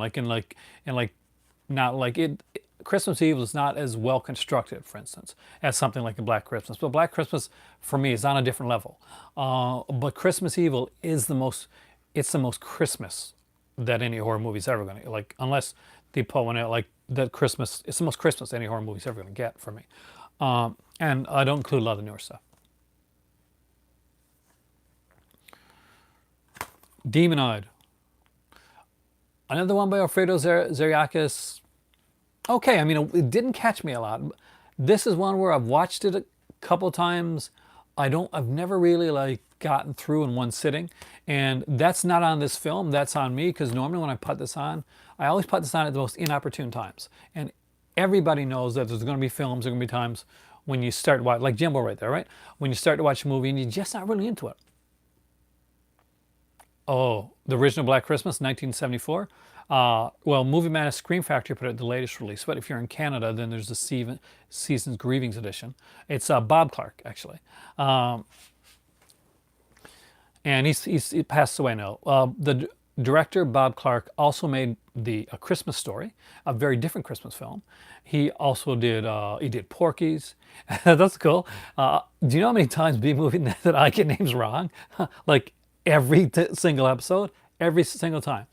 Not like it. Christmas Evil is not as well constructed, for instance, as something like a Black Christmas. But Black Christmas, for me, is on a different level. But Christmas Evil is it's the most Christmas that any horror movie's ever going to, like, unless they put one out like that Christmas. It's the most Christmas any horror movie's ever going to get for me. And I don't include a lot of the newer stuff. Demonoid. Another one by Alfredo Zariakis. Okay, I mean, it didn't catch me a lot. This is one where I've watched it a couple times. I've never really like gotten through in one sitting. And that's not on this film, that's on me, because normally when I put this on, I always put this on at the most inopportune times. And everybody knows that there's going to be films, there's going to be times when you start to watch, like Jimbo right there, right? When you start to watch a movie and you're just not really into it. Oh, the original Black Christmas, 1974. Well, Movie Man Scream Factory put out the latest release, but if you're in Canada, then there's the Season's Grievings edition. It's Bob Clark, actually. And he passed away now. The director, Bob Clark, also made A Christmas Story, a very different Christmas film. He also did Porky's. That's cool. Do you know how many times B-movie that I get names wrong? Like every single episode, every single time.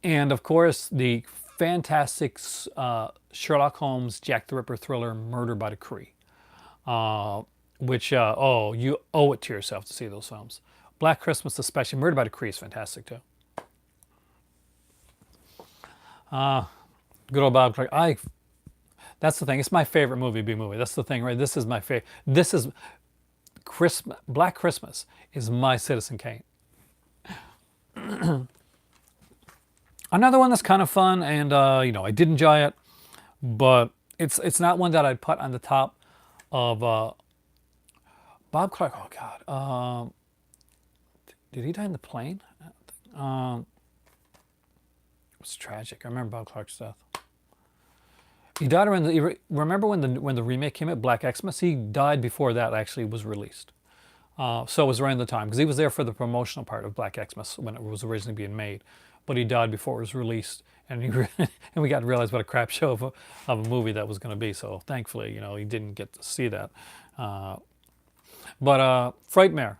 And of course, the fantastic Sherlock Holmes, Jack the Ripper thriller, Murder by Decree. Which, you owe it to yourself to see those films. Black Christmas, especially. Murder by Decree is fantastic too. Good old Bob Clark. That's the thing. It's my favorite movie, B-movie. That's the thing, right? This is my favorite. This is Christmas. Black Christmas is my Citizen Kane. Another one that's kind of fun, and I did enjoy it, but it's not one that I'd put on the top of Bob Clark. Oh God, did he die in the plane? It was tragic. I remember Bob Clark's death. He died around remember when the remake came out, Black Xmas? He died before that actually was released. So it was around the time, because he was there for the promotional part of Black Xmas when it was originally being made, but he died before it was released, and and we got to realize what a crap show of a movie that was going to be. So thankfully, he didn't get to see that. But Frightmare.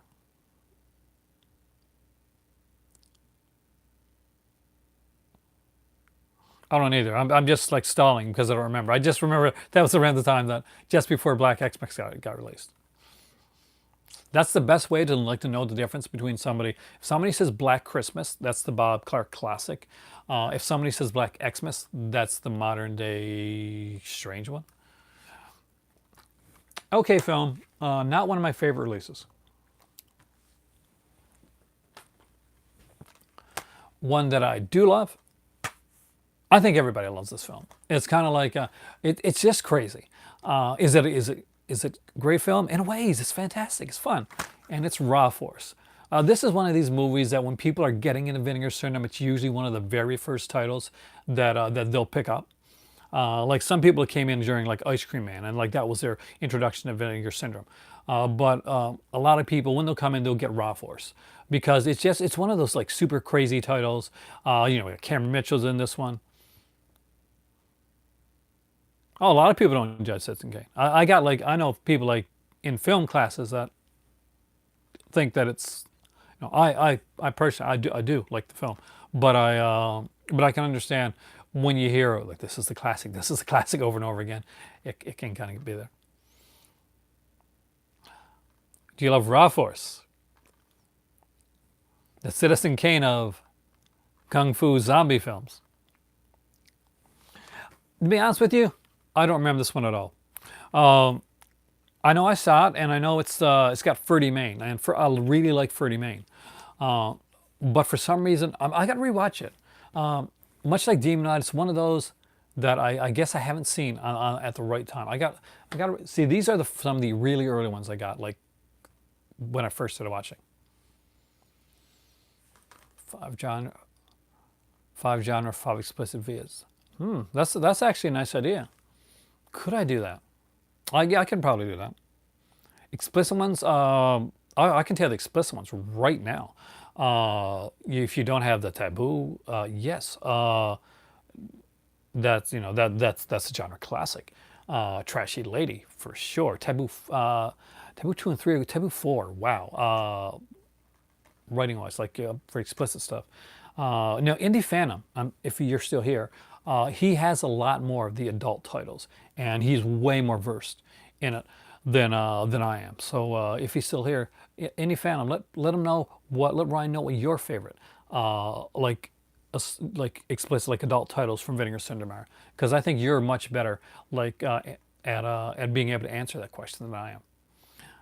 I don't either. I'm just like stalling because I don't remember. I just remember that was around the time that just before Black Xmas got released. That's the best way to know the difference between somebody. If somebody says Black Christmas, that's the Bob Clark classic. If somebody says Black Xmas, that's the modern day strange one. Okay, film. Not one of my favorite releases. One that I do love. I think everybody loves this film. It's kind of like it's just crazy. Is it a great film? In ways, it's fantastic. It's fun, and it's raw force. This is one of these movies that when people are getting into Vinegar Syndrome, it's usually one of the very first titles that they'll pick up. Like some people came in during like Ice Cream Man, and like that was their introduction to Vinegar Syndrome. But a lot of people, when they'll come in, they'll get raw force. because it's one of those like super crazy titles. Cameron Mitchell's in this one. Oh, a lot of people don't judge Citizen Kane. I know people like in film classes that think that it's, I personally I do like the film, but I can understand when you hear like this is the classic over and over again. It can kind of be there. Do you love Raw Force? The Citizen Kane of Kung Fu zombie films. To be honest with you, I don't remember this one at all. Um, I know I saw it, and I know it's got Ferdy Main, and I really like Ferdy Main. Uh, but for some reason, I got to rewatch it. Much like Demon Knight, it's one of those that I guess I haven't seen at the right time. I got to see, these are some of the really early ones I got, like when I first started watching. Five genre, five explicit vias. That's actually a nice idea. Could I do that? Yeah, I can probably do that. Explicit ones, I can tell the explicit ones right now. If you don't have the taboo, yes, that's a genre classic. Trashy Lady for sure. Taboo 2 and 3, Taboo 4. Wow. Writing wise, like for explicit stuff. Now, Indie Phantom, if you're still here, he has a lot more of the adult titles, and he's way more versed in it than I am. So if he's still here, Indie Phantom, let him know let Ryan know what your favorite like explicit like adult titles from Vinegar Syndrome are, because I think you're much better like at being able to answer that question than I am.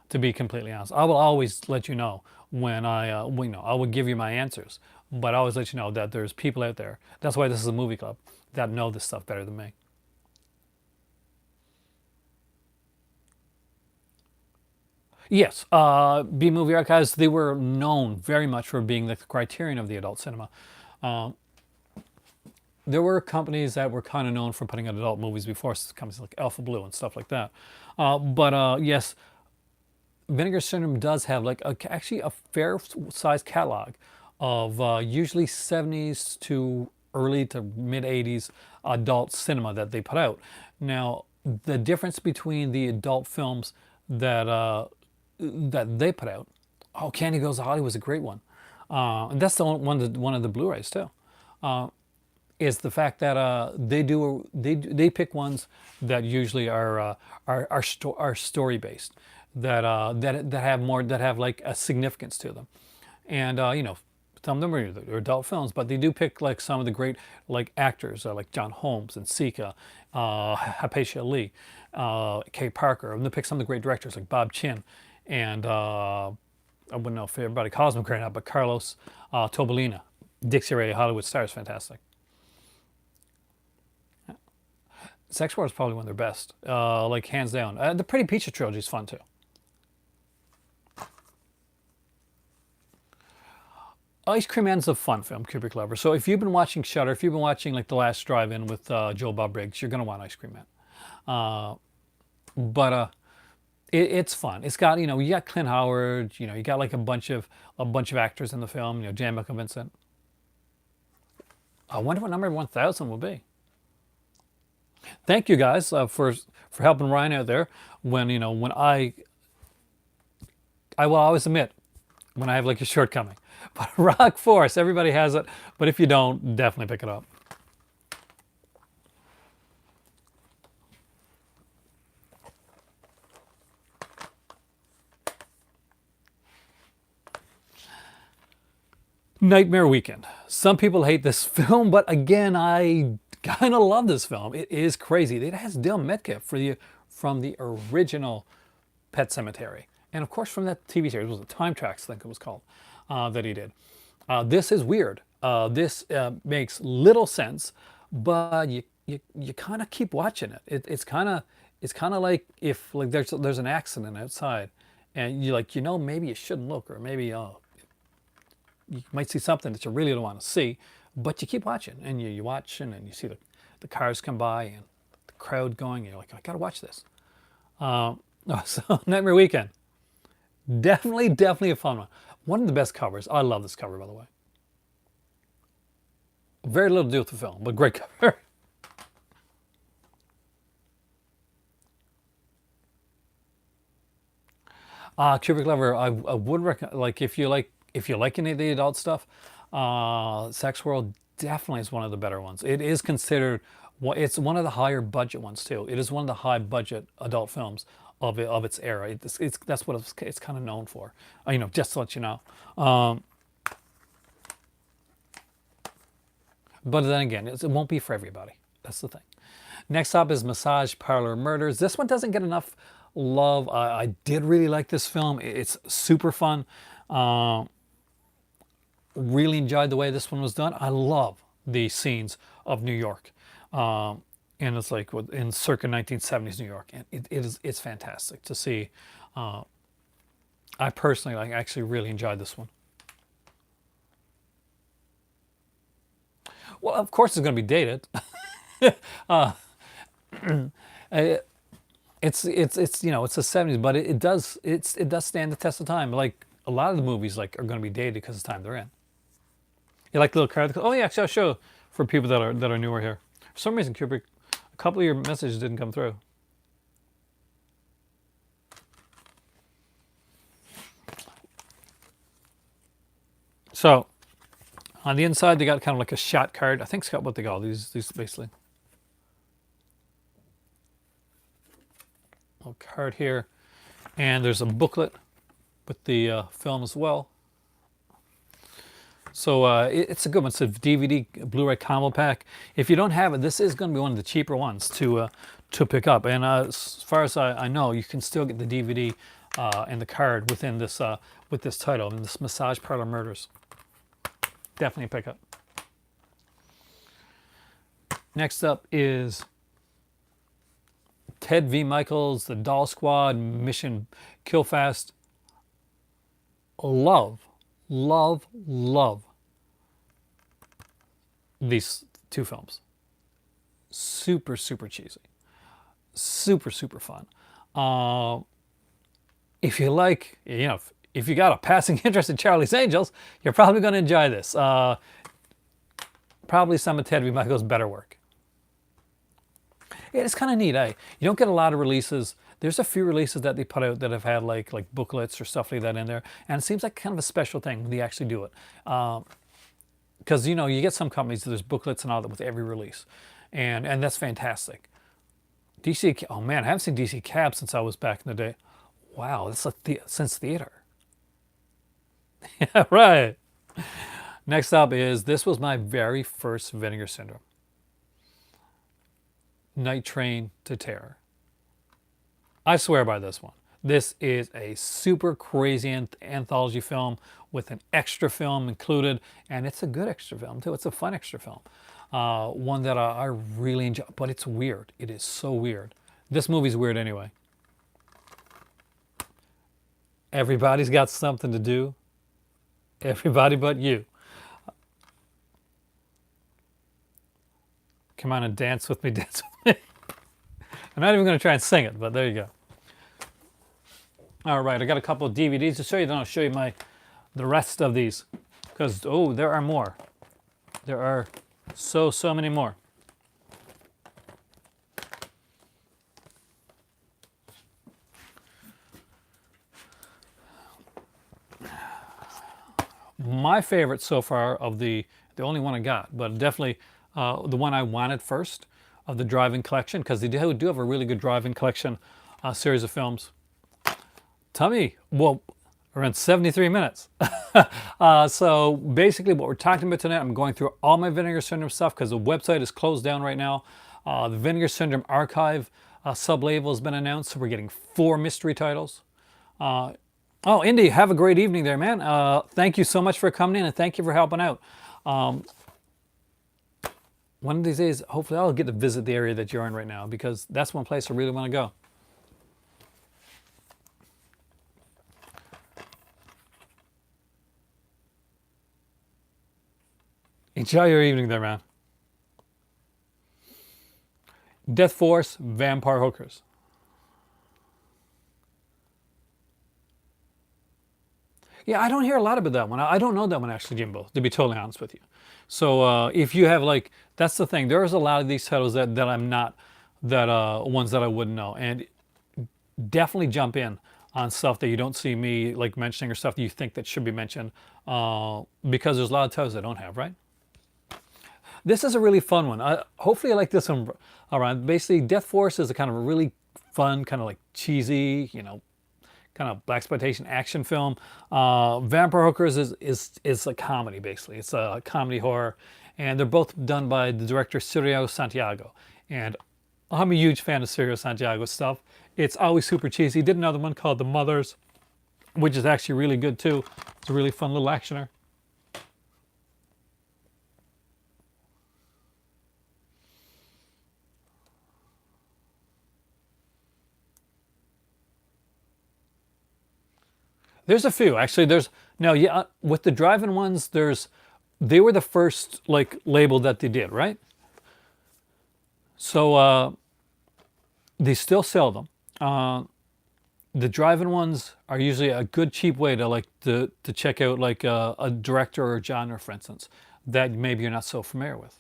To be completely honest, I will always let you know when I will give you my answers, but I always let you know that there's people out there. That's why this is a movie club that know this stuff better than me. Yes, B movie archives, they were known very much for being the criterion of the adult cinema. Um, there were companies that were kind of known for putting out adult movies before, companies like Alpha Blue and stuff like that. But yes, Vinegar Syndrome does have like actually a fair size catalog of usually 70s to early to mid 80s adult cinema that they put out. Now, the difference between the adult films that they put out, oh, Candy Goes to Hollywood was a great one. And that's the one of the Blu-rays too. Is the fact that they pick ones that usually are story based, that have like a significance to them, and some of them are adult films, but they do pick like some of the great like actors like John Holmes and Sika, Hypatia Lee, Kay Parker, and they pick some of the great directors like Bob Chin, and I wouldn't know if everybody calls him great now, but Carlos Tobalina, Dixie Ray, Hollywood Stars, fantastic. Sex War is probably one of their best, like hands down. The Pretty Peaches trilogy is fun too. Ice Cream Man's a fun film, Kubrick lover. So if you've been watching Shudder, if you've been watching like The Last Drive-In with Joe Bob Briggs, you're gonna want Ice Cream Man. But it's fun. It's got you got Clint Howard, you got like a bunch of actors in the film. Jan Michael Vincent. I wonder what number 1000 will be. Thank you guys for helping Ryan out there. When I will always admit when I have like a shortcoming. But Rock Force, everybody has it. But if you don't, definitely pick it up. Nightmare Weekend. Some people hate this film, but again, I kind of love this film. It is crazy. It has Dylan Metcalf from the original Pet Cemetery, and of course from that TV series. It was the Time Tracks, I think it was called, that he did. This is weird. This makes little sense, but you kind of keep watching it. It's kind of like if like there's an accident outside, and maybe you shouldn't look, or maybe you might see something that you really don't want to see, but you keep watching, and you watch, and then you see the cars come by and the crowd going, and you're like, I gotta watch this. So Nightmare Weekend, definitely a fun one. One of the best covers. I love this cover, by the way. Very little to do with the film, but great cover. Cubic Lever, I would recommend, like, if you like any of the adult stuff, Sex World definitely is one of the better ones. It is considered, it's one of the higher budget ones too. It is one of the high budget adult films of its era. That's what it's kind of known for. Just to let you know. But then again, it won't be for everybody. That's the thing. Next up is Massage Parlor Murders. This one doesn't get enough love. I did really like this film. It's super fun. Really enjoyed the way this one was done. I love the scenes of New York. And it's like in circa 1970s New York. And it's fantastic to see. I personally actually really enjoyed this one. Well, of course it's going to be dated. It's it's the 70s, but it does stand the test of time. Like a lot of the movies are going to be dated because of the time they're in. You like the little card? Oh yeah, actually I'll show for people that are newer here. For some reason, Kubrick, a couple of your messages didn't come through. So on the inside they got kind of like a shot card. I think it's got what they call these basically. Little card here, and there's a booklet with the film as well. So it's a good one. It's a DVD Blu-ray combo pack. If you don't have it, this is going to be one of the cheaper ones to pick up. And as far as I know, you can still get the DVD and the card within this with this title, and this Massage Parlor Murders. Definitely pick up. Next up is Ted V. Michaels, The Doll Squad, Mission Kill Fast. Love these two films. Super cheesy. Super fun. If you like, if you got a passing interest in Charlie's Angels, you're probably going to enjoy this. Probably some of Ted V. Michaels' better work. It's kind of neat, eh? You don't get a lot of releases. There's a few releases that they put out that have had like booklets or stuff like that in there, and it seems like kind of a special thing when they actually do it. Because you get some companies, there's booklets and all that with every release, and that's fantastic. DC, oh man, I haven't seen DC Cab since I was back in the day. Wow, that's since theater. Yeah, right. Next up is, this was my very first Vinegar Syndrome. Night Train to Terror. I swear by this one. This is a super crazy anthology film with an extra film included, and it's a good extra film too. It's a fun extra film. One that I really enjoy, but it's weird. It is so weird. This movie's weird anyway. Everybody's got something to do. Everybody but you. Come on and dance with me, dance with me. I'm not even going to try and sing it, but there you go. All right, I got a couple of DVDs to show you. Then I'll show you the rest of these, because there are more. There are so many more. My favorite so far of the only one I got, but definitely the one I wanted first of the drive-in collection, because they do have a really good drive-in collection series of films. Tummy, well, around 73 minutes. So basically what we're talking about tonight, I'm going through all my Vinegar Syndrome stuff because the website is closed down right now. The Vinegar Syndrome archive sub-label has been announced, so we're getting 4 mystery titles. Oh, Indy, have a great evening there, man. Thank you so much for coming in, and thank you for helping out. One of these days, hopefully I'll get to visit the area that you're in right now, because that's one place I really want to go. Enjoy your evening there, man. Death Force, Vampire Hookers. Yeah, I don't hear a lot about that one. I don't know that one actually, Jimbo, to be totally honest with you. So if you have like, that's the thing. There's a lot of these titles that I'm not, that ones that I wouldn't know. And definitely jump in on stuff that you don't see me like mentioning or stuff that you think that should be mentioned because there's a lot of titles I don't have, right? This is a really fun one. Hopefully you like this one around. Basically, Death Force is a kind of a really fun, kind of like cheesy, kind of blaxploitation action film. Vampire Hookers is a comedy, basically. It's a comedy horror. And they're both done by the director Sergio Santiago. And I'm a huge fan of Sergio Santiago's stuff. It's always super cheesy. He did another one called The Mothers, which is actually really good too. It's a really fun little actioner. There's a few actually. There's now, yeah, with the drive-in ones. They were the first like label that they did, right? So they still sell them. The drive-in ones are usually a good cheap way to like to check out like a director or a genre, for instance, that maybe you're not so familiar with.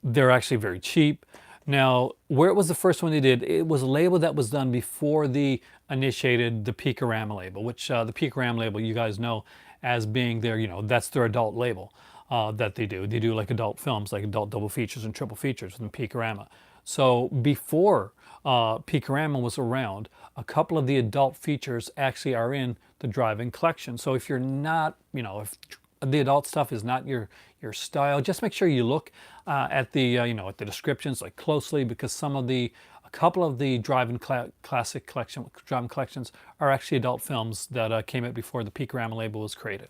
They're actually very cheap. Now, where it was the first one they did, it was a label that was done before the initiated the Peakorama label, which the Peakorama label you guys know as being their, that's their adult label that they do. They do like adult films, like adult double features and triple features from Peakorama. So before Peakorama was around, a couple of the adult features actually are in the drive-in collection. So if you're not, if the adult stuff is not your style, just make sure you look at the at the descriptions like closely, because a couple of the drive-in classic collection drive-in collections are actually adult films that came out before the Peakorama label was created.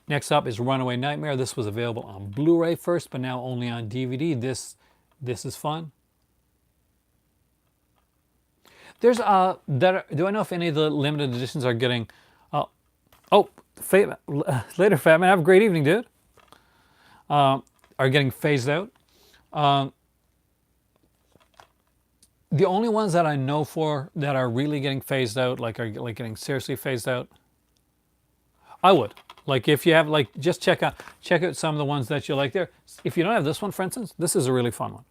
Next up is Runaway Nightmare. This was available on Blu-ray first, but now only on DVD. This is fun. There's do I know if any of the limited editions are getting later, Fat Man, have a great evening, dude. Are getting phased out. The only ones that I know for that are really getting phased out, like are like getting seriously phased out, I would. Like if you have like, just check out some of the ones that you like there. If you don't have this one, for instance, this is a really fun one.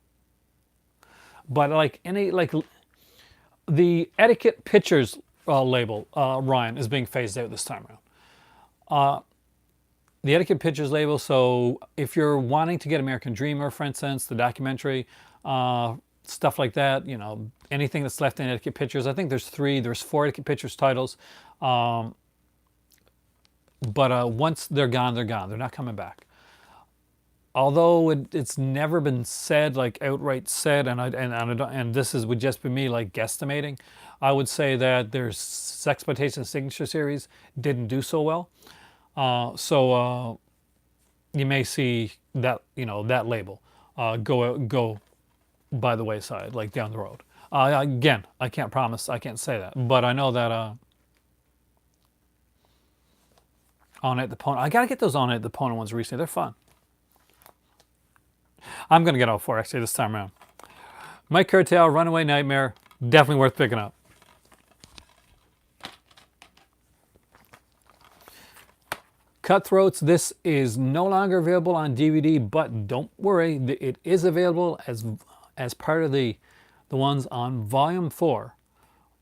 But like the Etiquette Pictures label, Ryan, is being phased out this time around. The Etiquette Pictures label, so if you're wanting to get American Dreamer, for instance, the documentary, stuff like that, anything that's left in Etiquette Pictures, I think there's 4 Etiquette Pictures titles. But once they're gone, they're gone. They're not coming back. Although it's never been said, like outright said, and this would just be me like guesstimating, I would say that their Sexploitation Signature Series didn't do so well. So you may see that that label go by the wayside, like down the road. Again, I can't promise, I can't say that, but I know that On It the Pony, I gotta get those On It the Pony ones recently. They're fun. I'm gonna get all 4 actually this time around. Mike Curtail, Runaway Nightmare, definitely worth picking up. Cutthroats, this is no longer available on DVD, but don't worry, it is available as part of the ones on Volume 4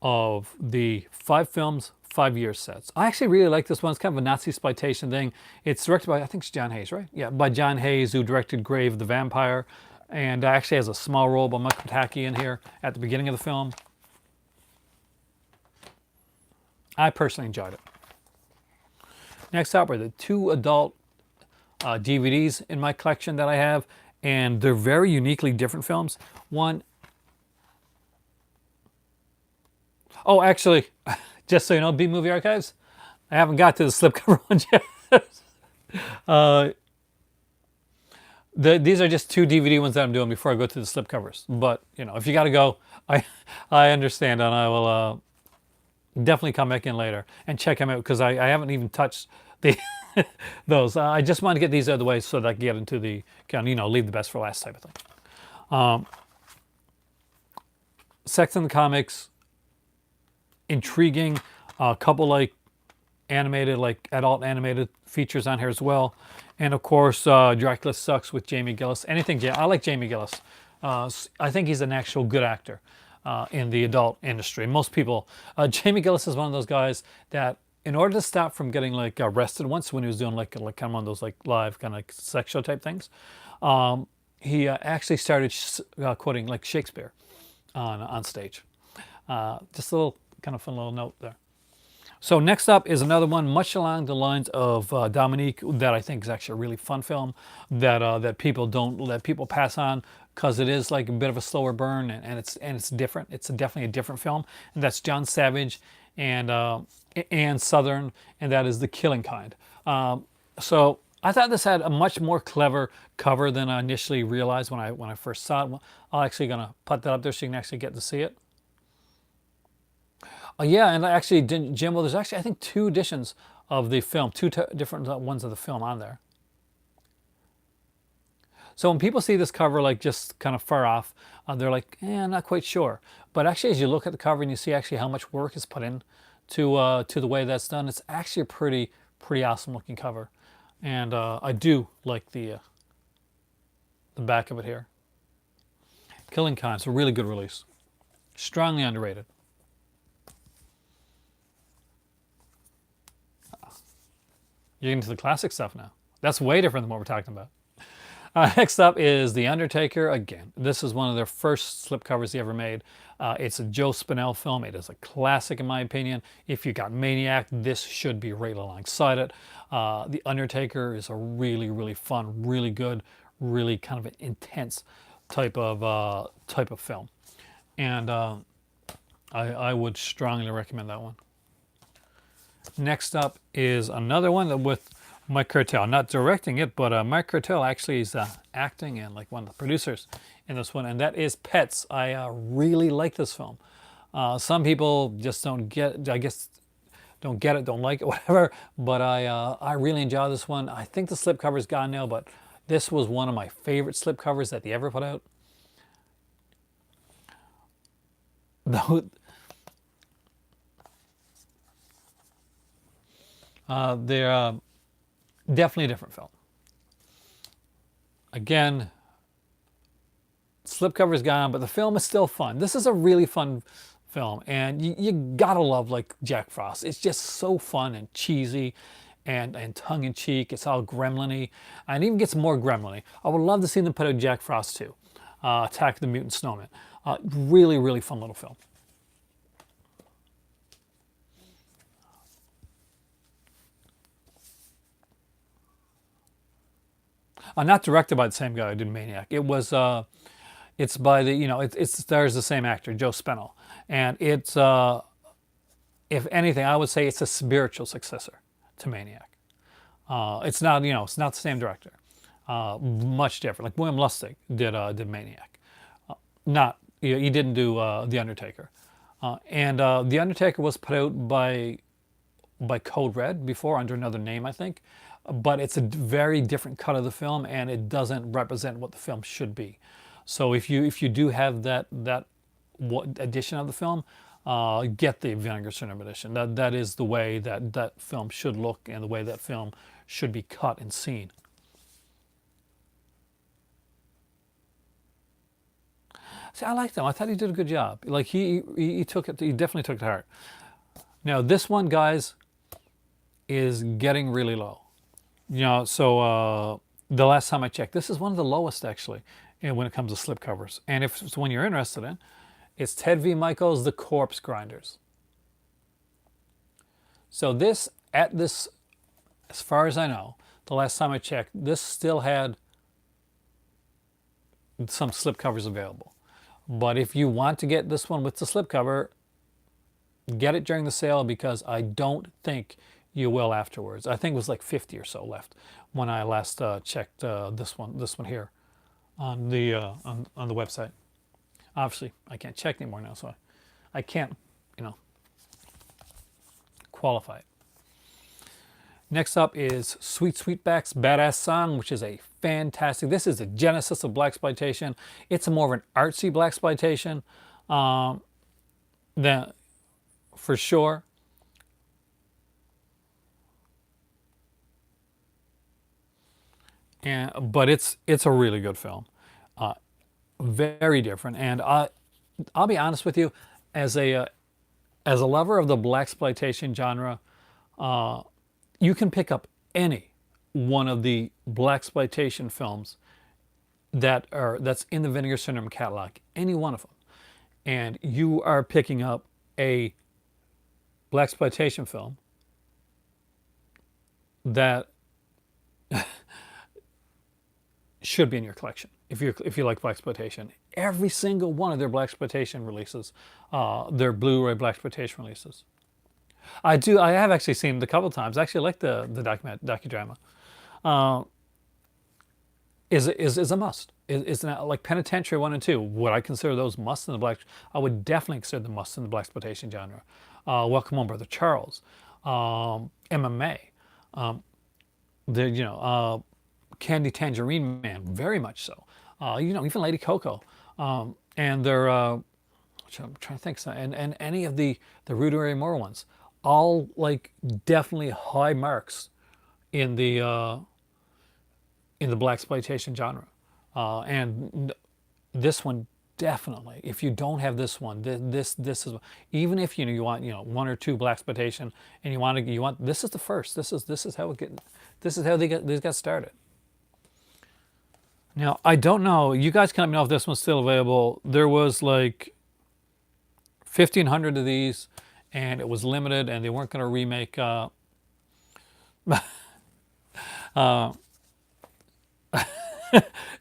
of the 5 films, 5 year sets. I actually really like this one. It's kind of a Nazi exploitation thing. It's directed by, I think it's John Hayes, right? Yeah, by John Hayes, who directed Grave of the Vampire, and actually has a small role by Michael Pataki in here at the beginning of the film. I personally enjoyed it. Next up are the 2 adult DVDs in my collection that I have, and they're very uniquely different films. One, oh, actually, just so you know, B Movie Archives, I haven't got to the slipcover one yet. These are just 2 DVD ones that I'm doing before I go to the slipcovers. But, if you got to go, I understand, and I will definitely come back in later and check them out, because I haven't even touched those. I just want to get these out of the way so that I can get into the, leave the best for last type of thing. Sex in the Comics, intriguing, a couple like animated, like adult animated features on here as well. And of course, Dracula Sucks with Jamie Gillis. I like Jamie Gillis. I think he's an actual good actor in the adult industry. Most people, Jamie Gillis is one of those guys that, in order to stop from getting like arrested once when he was doing like kind of one of those like live kind of like sex show type things, he actually started quoting like Shakespeare on stage. Just a little kind of fun little note there. So next up is another one, much along the lines of Dominique, that I think is actually a really fun film that that people pass on because it is like a bit of a slower burn, and it's different. It's definitely a different film, and that's John Savage and Southern, and that is The Killing Kind. So I thought this had a much more clever cover than I initially realized when I first saw it. I'm actually gonna put that up there so you can actually get to see it. Yeah, and actually, Jim, well, there's actually, I think, two editions of the film, two different ones of the film on there. So when people see this cover, like just kind of far off, they're like, not quite sure. But actually, as you look at the cover and you see actually how much work is put in to the way that's done, it's actually a pretty awesome looking cover. And I do like the back of it here. Killing Kind, it's a really good release. Strongly underrated. You're into the classic stuff now. That's way different than what we're talking about. Next up is The Undertaker. Again, this is one of their first slipcovers he ever made. It's a Joe Spinell film. It is a classic in my opinion. If you got Maniac, this should be right alongside it. The Undertaker is a really fun, really good, really kind of an intense type of film. And I would strongly recommend that one. Next up is another one with Mike Curtel, not directing it, but Mike Curtel actually is acting and like one of the producers in this one, and that is Pets. I really like this film. Some people just don't get, I guess, don't get it, don't like it, whatever. But I really enjoy this one. I think the slipcover's gone now, but this was one of my favorite slipcovers that they ever put out. They're definitely a different film. Again, slipcover's gone, but the film is still fun. This is a really fun film, and you gotta love like Jack Frost. It's just so fun and cheesy and tongue-in-cheek. It's all gremlin-y, and it even gets more gremlin-y. I would love to see them put out Jack Frost too. Attack the Mutant Snowman. Really fun little film. Not directed by the same guy who did Maniac. It was, it's by the, it stars the same actor, Joe Spinell. And it's, if anything, I would say it's a spiritual successor to Maniac. It's not, it's not the same director. Much different. Like William Lustig did Maniac. Not, he didn't do The Undertaker. And The Undertaker was put out by Code Red before under another name, I think. But it's a very different cut of the film, and it doesn't represent what the film should be. So if you do have that edition of the film, get the Vinegar Syndrome edition. That is the way that film should look and the way that film should be cut and seen. See, I liked him. I thought he did a good job. Like he definitely took it to heart. Now this one, guys, is getting really low. So the last time I checked, this is one of the lowest actually when it comes to slipcovers. And if it's one you're interested in, it's Ted V. Michael's The Corpse Grinders. So this, as far as I know, the last time I checked, this still had some slipcovers available. But if you want to get this one with the slipcover, get it during the sale, because I don't think you will afterwards. I think it was like 50 or so left when I last checked this one here on the website. Obviously, I can't check anymore now, so I can't, qualify it. Next up is Sweet Sweetback's Badass Song, which is a fantastic. This is the genesis of blaxploitation. It's more of an artsy blaxploitation, than for sure. but it's a really good film, uh, very different. And I'll be honest with you, as a lover of the blaxploitation genre, you can pick up any one of the blaxploitation films that's in the Vinegar Syndrome catalog, any one of them, and you are picking up a blaxploitation film that should be in your collection if you like blaxploitation. Every single one of their blaxploitation releases, their Blu-ray blaxploitation releases. I do. I have actually seen it a couple of times. I actually like the docudrama. Uh, is a must. Is not like Penitentiary 1 and 2. Would I consider those musts in the black? I would definitely consider them musts in the blaxploitation genre. Welcome Home, Brother Charles. MMA. The Candy Tangerine Man, very much so. Even Lady Coco, and their I'm trying to think, and any of the Rudiary Moore ones, all like definitely high marks in the blaxploitation genre, and this one definitely. If you don't have this one, this is, even if you want one or two blaxploitation, and you want this is the first. This is how they got started. Now, I don't know. You guys can let me know if this one's still available. There was like 1,500 of these, and it was limited, and they weren't going to remake. They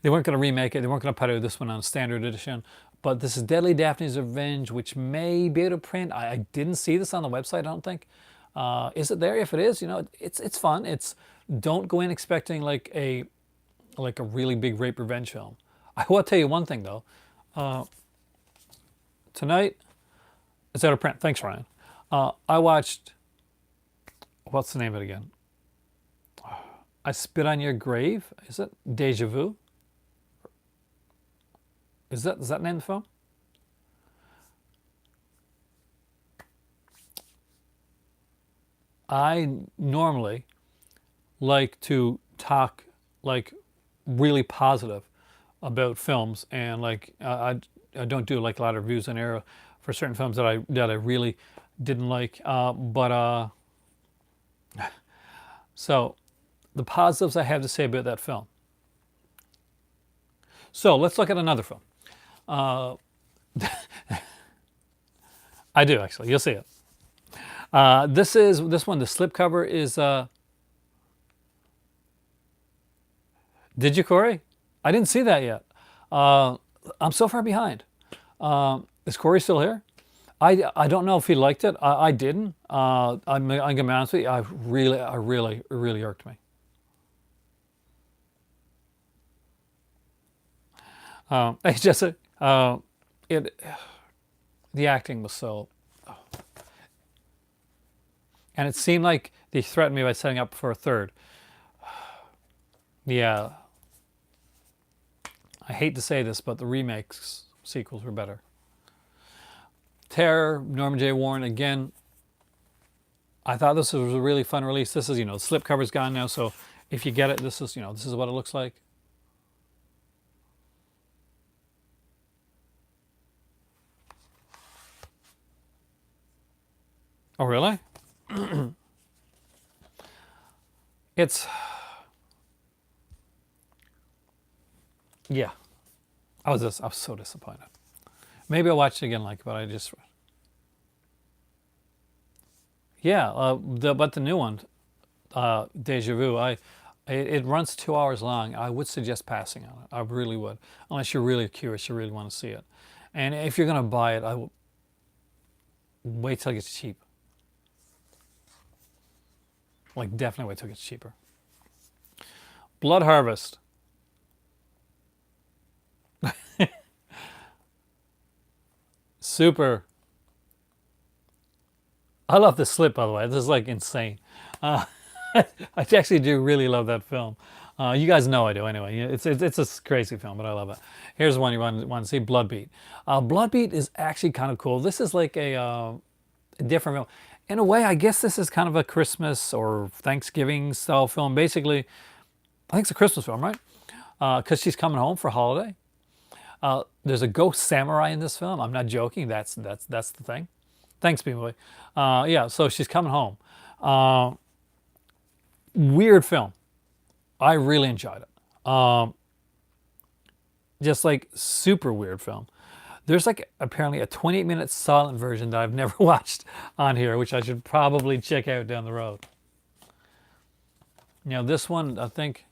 weren't going to remake it. They weren't going to put out this one on standard edition. But this is Deadly Daphne's Revenge, which may be able to print. I didn't see this on the website, I don't think. Is it there? If it is, it's fun. Don't go in expecting like a really big rape revenge film. I will tell you one thing though. Tonight, it's out of print. Thanks, Ryan. I watched, what's the name of it again? I Spit on Your Grave. Is it Deja Vu? Is that the name of the film? I normally like to talk like really positive about films, and like I don't do like a lot of reviews and error for certain films that I really didn't like. So the positives I have to say about that film. So let's look at another film. I do actually. You'll see it. This one. The slipcover is. Did you, Corey? I didn't see that yet. I'm so far behind. Is Corey still here? I don't know if he liked it. I didn't. I'm gonna be honest with you. I really irked me. It's just it. The acting was so, and it seemed like they threatened me by setting up for a third. Yeah. I hate to say this, but the remakes sequels were better. Terror, Norman J. Warren again. I thought this was a really fun release. This is, the slipcover's gone now, so if you get it, this is what it looks like. Oh, really? It's, yeah. I was so disappointed. Maybe I'll watch it again, but I just, yeah. But the new one, Deja Vu, it runs 2 hours long. I would suggest passing on it. I really would, unless you're really curious, you really want to see it. And if you're gonna buy it, I will wait till it gets cheap. Like, definitely wait till it gets cheaper. Blood Harvest. Super. I love the slip, by the way. This is like insane. I actually do really love that film. You guys know I do anyway. It's a crazy film, but I love it. Here's one you want to see, Bloodbeat. Bloodbeat is actually kind of cool. This is like a different film. In a way, I guess this is kind of a Christmas or Thanksgiving style film. Basically, I think it's a Christmas film, right? Because she's coming home for a holiday. There's a ghost samurai in this film. I'm not joking. That's the thing. Thanks, B-movie. Yeah, so she's coming home. Weird film. I really enjoyed it. Just like super weird film. There's like apparently a 28-minute silent version that I've never watched on here, which I should probably check out down the road. You know, this one, I think,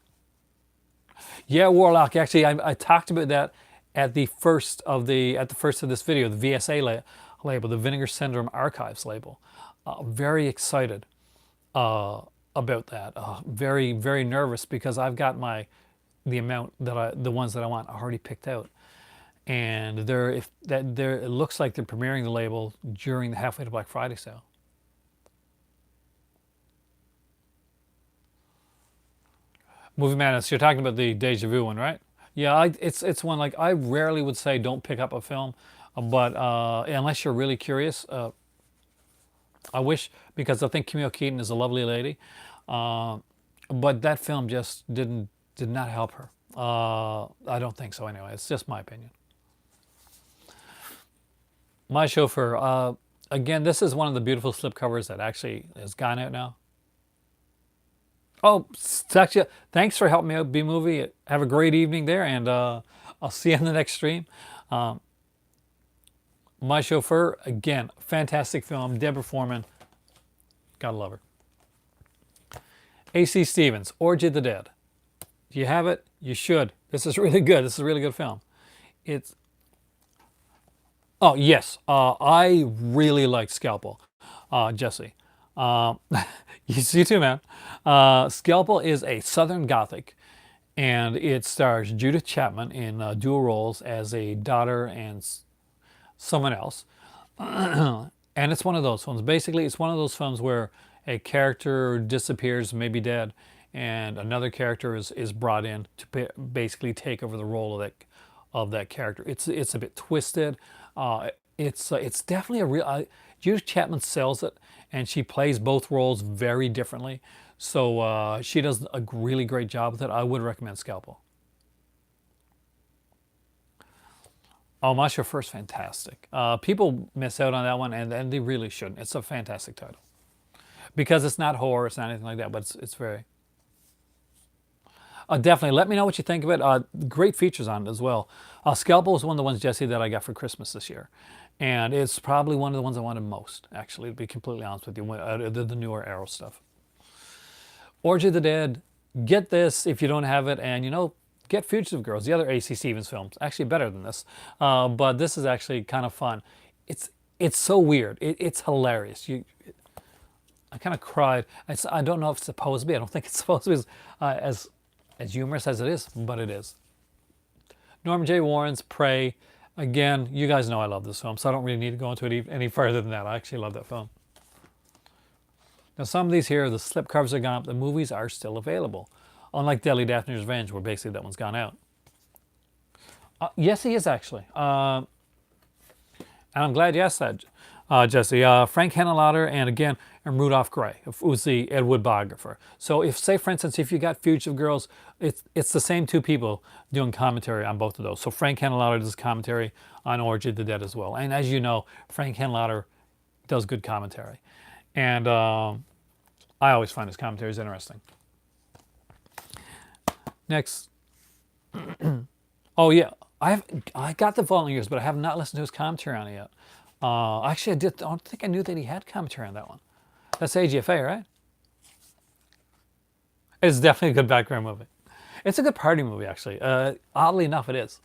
yeah, Warlock. Actually, I talked about that at the first of this video, the VSA label, the Vinegar Syndrome Archives label. Very excited about that. Very, very nervous because I've got the ones that I want already picked out, and it looks like they're premiering the label during the halfway to Black Friday sale. Movie Madness, you're talking about the Deja Vu one, right? Yeah, it's one like I rarely would say don't pick up a film, but unless you're really curious, I wish, because I think Camille Keaton is a lovely lady, but that film just did not help her. I don't think so anyway. It's just my opinion. My Chauffeur. Again, this is one of the beautiful slipcovers that actually has gone out now. Oh, Satya, thanks for helping me out, B-movie. Have a great evening there, and I'll see you in the next stream. My Chauffeur, again, fantastic film. Deborah Foreman, gotta love her. A.C. Stevens, Orgy of the Dead. Do you have it? You should. This is really good. This is a really good film. Oh, yes. I really liked Scalpel, Jesse. You too, man. Scalpel is a Southern Gothic, and it stars Judith Chapman in dual roles as a daughter and someone else. And it's one of those films. Basically, it's one of those films where a character disappears, maybe dead, and another character is brought in to basically take over the role of that character. It's a bit twisted. It's definitely a real. Judith Chapman sells it, and she plays both roles very differently. So she does a really great job with it. I would recommend Scalpel. Oh, My Chauffeur's fantastic. People miss out on that one, and they really shouldn't. It's a fantastic title because it's not horror, it's not anything like that, but it's very. Definitely, let me know what you think of it. Great features on it as well. Scalpel was one of the ones, Jesse, that I got for Christmas this year. And it's probably one of the ones I wanted most, actually, to be completely honest with you, the newer Arrow stuff. Orgy of the Dead, get this if you don't have it, and get Fugitive Girls, the other A.C. Stevens films. Actually better than this, but this is actually kind of fun. It's so weird. It's hilarious. I kind of cried. I don't know if it's supposed to be. I don't think it's supposed to be as humorous as it is, but it is. Norman J. Warren's Prey. Again, you guys know I love this film, so I don't really need to go into it any further than that. I actually love that film. Now, some of these here, the slipcovers are gone up. The movies are still available. Unlike Deadly Daphne's Revenge, where basically that one's gone out. Yes, he is actually. And I'm glad you asked that, Jesse. Frank Henenlotter and Rudolph Gray, who's the Ed Wood biographer. So say for instance, if you got Fugitive Girls, it's the same two people doing commentary on both of those. So Frank Henenlotter does commentary on Orgy of the Dead as well. And as you know, Frank Henenlotter does good commentary. And I always find his commentaries interesting. Next. Oh yeah, I got the Volunteers, but I have not listened to his commentary on it yet. Actually, I don't think I knew that he had commentary on that one. That's AGFA, right? It's definitely a good background movie. It's a good party movie, actually. Oddly enough, it is.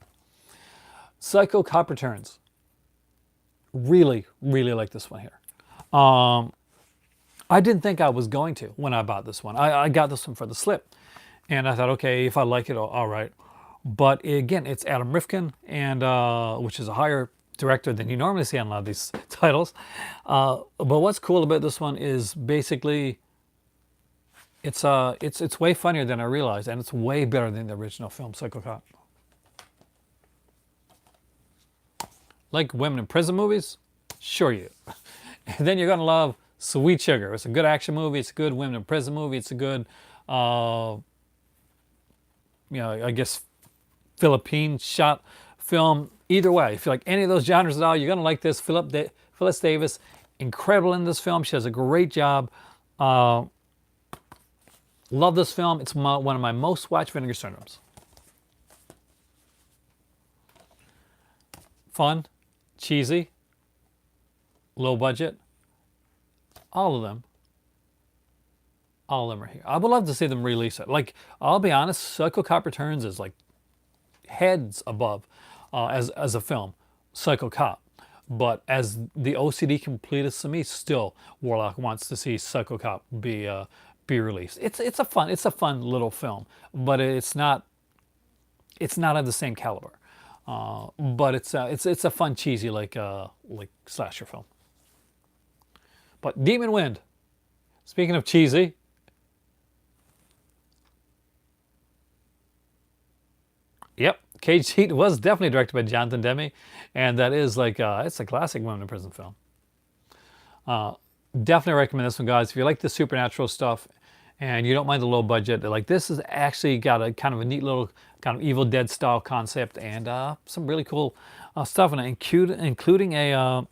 Psycho Cop Returns. Really, really like this one here. I didn't think I was going to when I bought this one. I got this one for the slip. And I thought, okay, if I like it, all right. But again, it's Adam Rifkin, and which is a higher director than you normally see on a lot of these titles. But what's cool about this one is basically it's way funnier than I realized, and it's way better than the original film, Psycho Cop. Like women in prison movies? Sure you do. And then you're gonna love Sweet Sugar. It's a good action movie. It's a good women in prison movie. It's a good I guess Philippine shot film. Either way, if you like any of those genres at all, you're gonna like this. Phyllis Davis, incredible in this film. She does a great job. Love this film. It's one of my most watched Vinegar Syndromes. Fun, cheesy, low budget. All of them. All of them are here. I would love to see them release it. Like, I'll be honest, Psycho Cop Returns is like heads above as a film, Psycho Cop. But as the OCD completist to me, still Warlock wants to see Psycho Cop be released. It's a fun little film, but it's not of the same caliber. But it's a fun cheesy like slasher film. But Demon Wind. Speaking of cheesy, yep, Cage Heat was definitely directed by Jonathan Demme, and that is like it's a classic women in prison film. Definitely recommend this one, guys. If you like the supernatural stuff and you don't mind the low budget, like this is actually got a kind of a neat little kind of Evil Dead style concept and some really cool stuff in it, including a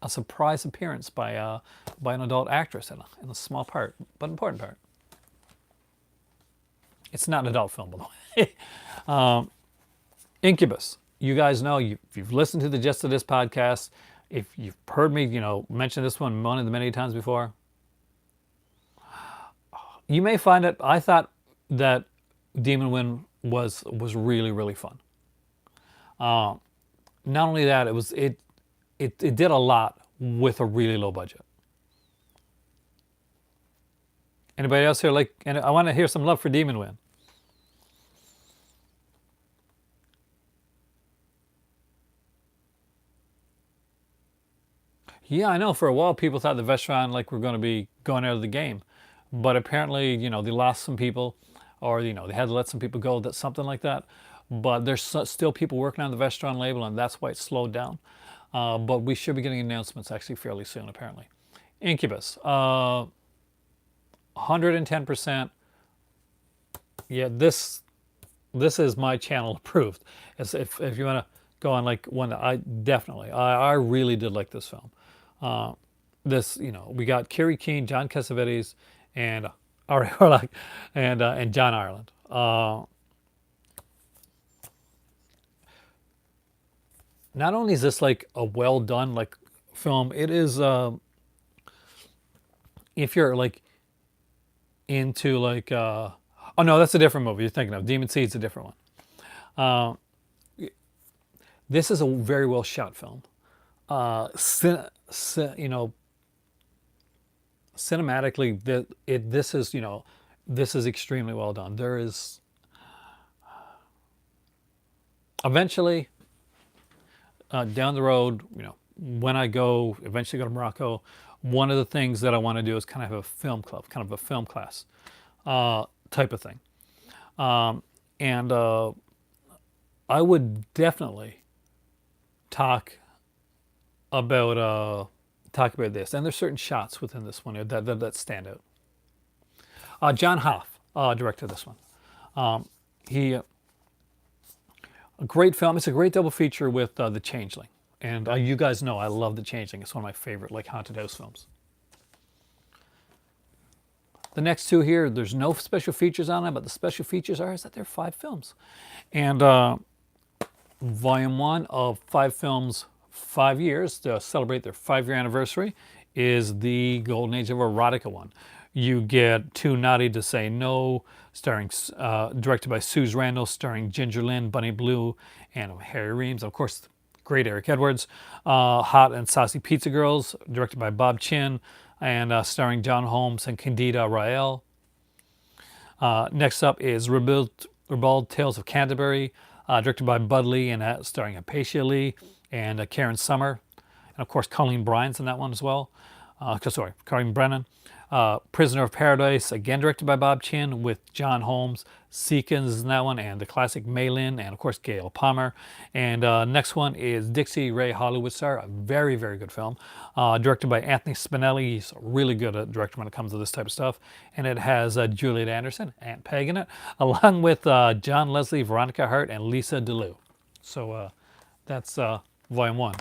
surprise appearance by an adult actress in a small part, but important part. It's not an adult film, by the way. Incubus. You guys know, if you've listened to the gist of this podcast, if you've heard me, mention this one of the many times before, you may find it. I thought that Demon Wind was really, really fun. Not only that, it did a lot with a really low budget. Anybody else here like? And I want to hear some love for Demon Wind. Yeah, I know. For a while, people thought the Vestron like were going to be going out of the game, but apparently, they lost some people, or they had to let some people go. That something like that. But there's still people working on the Vestron label, and that's why it's slowed down. But we should be getting announcements actually fairly soon, apparently. Incubus, 110%. Yeah, this is my channel approved. As if you want to go on like one, I really did like this film. We got Kerry Keane, John Cassavetes, and Ari Horlock, and John Ireland. Not only is this like a well done like film, it is if you're like into like oh no, that's a different movie you're thinking of. Demon Seed's a different one. This is a very well shot film. Cinematically, this is extremely well done. There is eventually down the road, when I eventually go to Morocco, one of the things that I want to do is kind of have a film club, kind of a film class type of thing. And I would definitely talk about this. And there's certain shots within this one that stand out. John Hoff directed this one. A great film. It's a great double feature with The Changeling. And you guys know I love The Changeling. It's one of my favorite like haunted house films. The next two here, there's no special features on it, but the special features is that they're 5 films. And volume 1 of 5 films, 5 years to celebrate their 5-year anniversary is the Golden Age of Erotica one. You get Too Naughty to Say No, directed by Suze Randall, starring Ginger Lynn, Bunny Blue, and Harry Reams. Of course, great Eric Edwards. Hot and Saucy Pizza Girls, directed by Bob Chin, and starring John Holmes and Candida Rael. Next up is Ribald Tales of Canterbury, directed by Bud Lee and starring Apatia Lee and Karen Summer. And of course, Colleen Bryant's in that one as well. Colleen Brennan. Prisoner of Paradise, again directed by Bob Chin with John Holmes. Seekins in that one, and the classic Malin, and of course Gail Palmer. And next one is Dixie Ray Hollywood Star, a very, very good film, directed by Anthony Spinelli. He's really good at directing when it comes to this type of stuff. And it has Juliet Anderson, Aunt Peg in it, along with John Leslie, Veronica Hart, and Lisa DeLue. So that's Volume 1.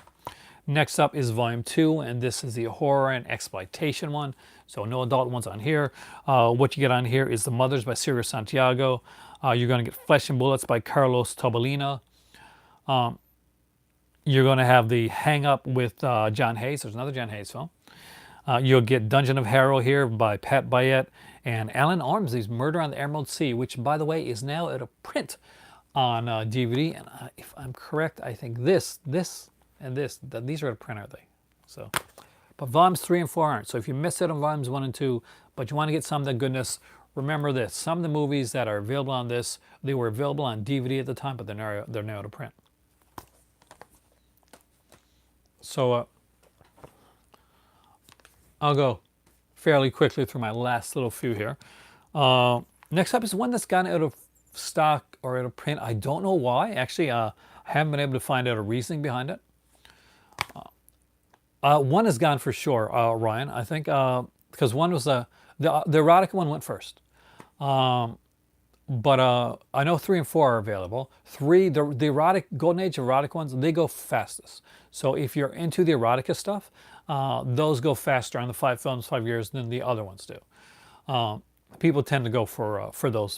Next up is Volume 2, and this is the horror and exploitation one. So no adult ones on here. What you get on here is The Mothers by Sirio Santiago. You're going to get Flesh and Bullets by Carlos Tobalina. You're going to have The Hang Up with John Hayes. There's another John Hayes film. You'll get Dungeon of Harrow here by Pat Bayet. And Alan Ormsey's Murder on the Emerald Sea, which, by the way, is now at a print on DVD. And if I'm correct, I think this, and this, these are at a print, aren't they? So, but volumes 3 and 4 aren't. So if you miss it on volumes 1 and 2, but you want to get some of the goodness, remember this: some of the movies that are available on this, they were available on DVD at the time, but they're now at a print. So I'll go fairly quickly through my last little few here. Next up is one that's gone out of stock or out of print. I don't know why. Actually, I haven't been able to find out a reasoning behind it. One is gone for sure, Ryan. I think because one was the erotica one went first, but I know 3 and 4 are available. 3, the erotic Golden Age erotic ones, they go fastest. So if you're into the erotica stuff, those go faster on the 5 films, 5 years than the other ones do. People tend to go for those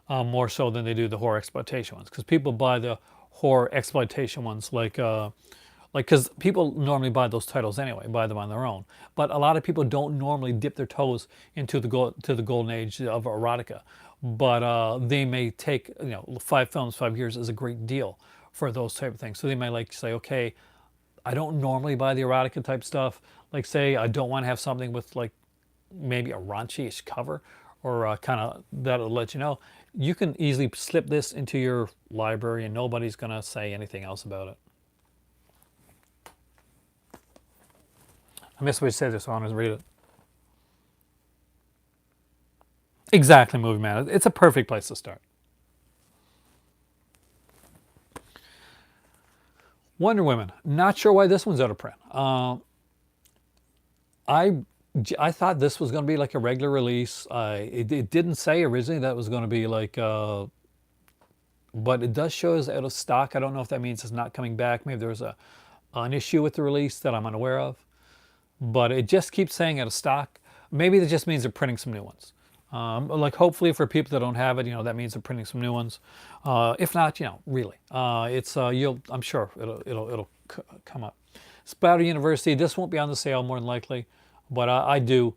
more so than they do the horror exploitation ones, because people buy the horror exploitation ones like because people normally buy those titles anyway, buy them on their own. But a lot of people don't normally dip their toes into the golden age of erotica. But they may take, 5 films, 5 years is a great deal for those type of things. So they might like say, okay, I don't normally buy the erotica type stuff. Like say, I don't want to have something with like maybe a raunchy-ish cover, or kind of that'll let you know. You can easily slip this into your library and nobody's going to say anything else about it. I missed what you said there, so I want to read it. Exactly, Movie Man. It's a perfect place to start. Wonder Woman. Not sure why this one's out of print. I thought this was going to be like a regular release. It didn't say originally that it was going to be like, but it does show it's out of stock. I don't know if that means it's not coming back. Maybe there was an issue with the release that I'm unaware of. But it just keeps saying out of stock. Maybe that just means they're printing some new ones. Like hopefully for people that don't have it, that means they're printing some new ones. If not, really, it's I'm sure it'll come up. Splatter University. This won't be on the sale more than likely, but I do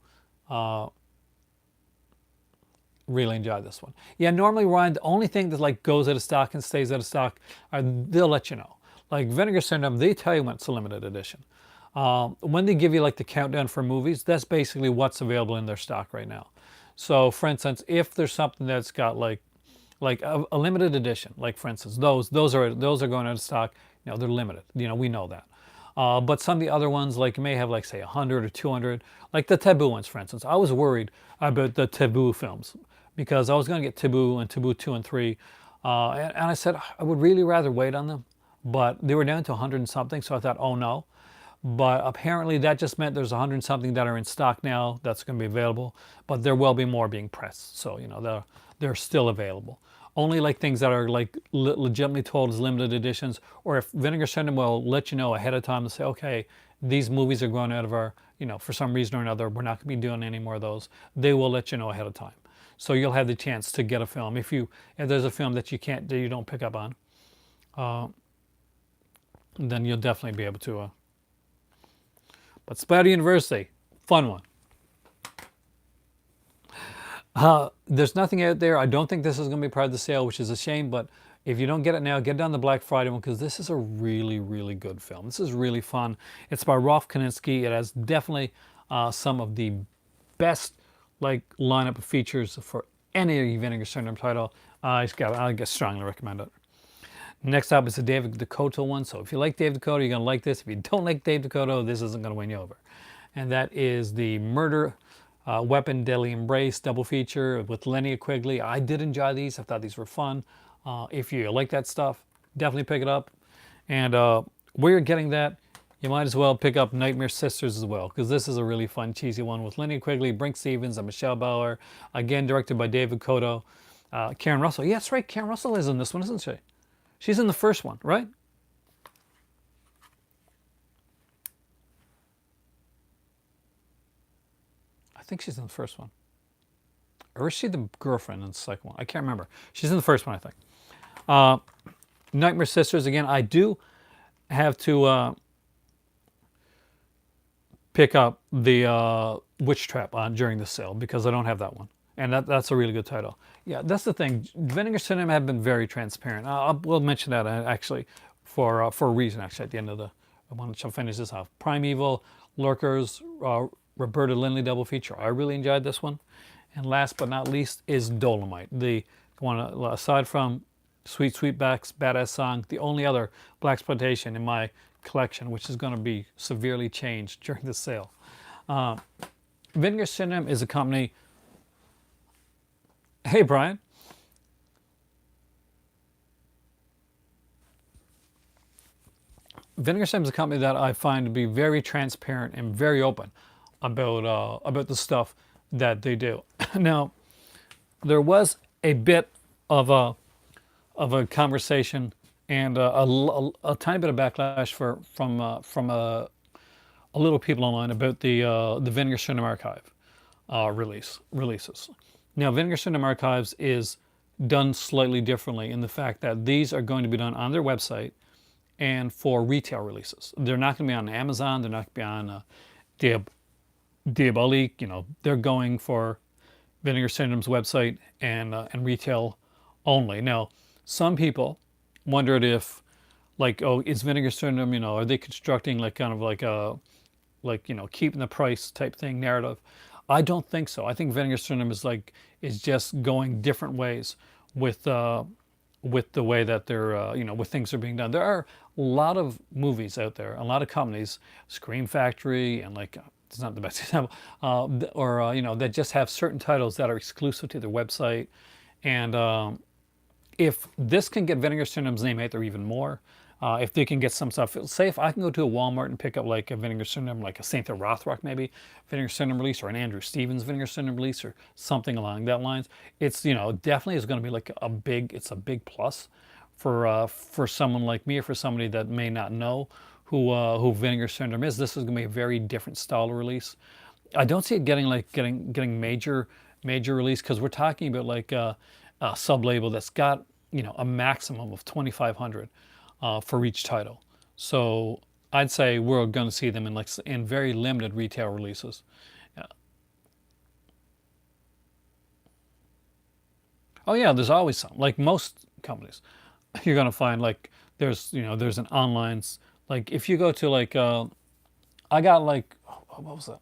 really enjoy this one. Yeah, normally Ryan, the only thing that like goes out of stock and stays out of stock, they'll let you know. Like Vinegar Syndrome, they tell you when it's a limited edition. When they give you like the countdown for movies, that's basically what's available in their stock right now. So for instance, if there's something that's got like a limited edition, like for instance, those are going out of stock, they're limited. We know that. But some of the other ones, like you may have like say 100 or 200, like the Taboo ones, for instance. I was worried about the Taboo films because I was going to get Taboo and Taboo 2 and 3. And I said, I would really rather wait on them, but they were down to 100 and something. So I thought, oh no. But apparently that just meant there's 100 and something that are in stock now that's going to be available, but there will be more being pressed. So, they're still available. Only like things that are like legitimately told as limited editions, or if Vinegar Syndrome will let you know ahead of time and say, okay, these movies are going out of our, for some reason or another, we're not going to be doing any more of those. They will let you know ahead of time. So you'll have the chance to get a film. If there's a film that you don't pick up on, then you'll definitely be able to. But Splatter University, fun one. There's nothing out there. I don't think this is going to be part of the sale, which is a shame. But if you don't get it now, get it on the Black Friday one, because this is a really, really good film. This is really fun. It's by Rolf Koninsky. It has definitely some of the best lineup of features for any Vinegar Syndrome title. I strongly recommend it. Next up is the David Dakota one. So if you like Dave Dakota, you're going to like this. If you don't like Dave Dakota, this isn't going to win you over. And that is the Murder Weapon, Deadly Embrace double feature with Linnea Quigley. I did enjoy these. I thought these were fun. If you like that stuff, definitely pick it up. And where you're getting that, you might as well pick up Nightmare Sisters as well, because this is a really fun, cheesy one with Linnea Quigley, Brink Stevens, and Michelle Bauer. Again, directed by David Koto. Karen Russell. Yeah, that's right. Karen Russell is in this one, isn't she? She's in the first one, right? I think she's in the first one. Or is she the girlfriend in the second one? I can't remember. She's in the first one, I think. Nightmare Sisters, again, I do have to pick up the Witch Trap on during the sale because I don't have that one. And that's a really good title. Yeah, that's the thing. Vinegar Syndrome have been very transparent. We'll mention that actually for a reason, actually, at the end of the... I want to finish this off. Primeval, Lurkers, Roberta Lindley double feature. I really enjoyed this one. And last but not least is Dolomite. The one, aside from Sweet Sweetback's Badass Song, the only other blaxploitation in my collection, which is going to be severely changed during the sale. Vinegar Syndrome is a company... Hey, Brian. Vinegar Syndrome is a company that I find to be very transparent and very open about the stuff that they do. Now, there was a bit of a conversation and a tiny bit of backlash from a little people online about the Vinegar Syndrome archive releases. Now, Vinegar Syndrome archives is done slightly differently in the fact that these are going to be done on their website and for retail releases. They're not going to be on Amazon. They're not going to be on Diabolique. You know, they're going for Vinegar Syndrome's website and retail only. Now, some people wondered if, like, oh, is Vinegar Syndrome, you know, are they constructing like kind of like a, like, you know, keeping the price type thing narrative? I don't think so. I think Vinegar Syndrome is just going different ways with the way that they're, you know, with things are being done. There are a lot of movies out there, a lot of companies, Scream Factory, and like, it's not the best example, you know, that just have certain titles that are exclusive to their website. And if this can get Vinegar Syndrome's name out there even more, if they can get some stuff, say if I can go to a Walmart and pick up like a Vinegar Syndrome, like a St. Rothrock maybe, Vinegar Syndrome release, or an Andrew Stevens Vinegar Syndrome release, or something along that lines, it's, you know, definitely is going to be like it's a big plus for someone like me, or for somebody that may not know who Vinegar Syndrome is. This is going to be a very different style of release. I don't see it getting major release, because we're talking about like a sub-label that's got, you know, a maximum of 2,500 for each title. So I'd say we're going to see them in very limited retail releases. Yeah. Oh yeah, there's always some. Like most companies, you're going to find like there's an online, like if you go to like I got like, what was that?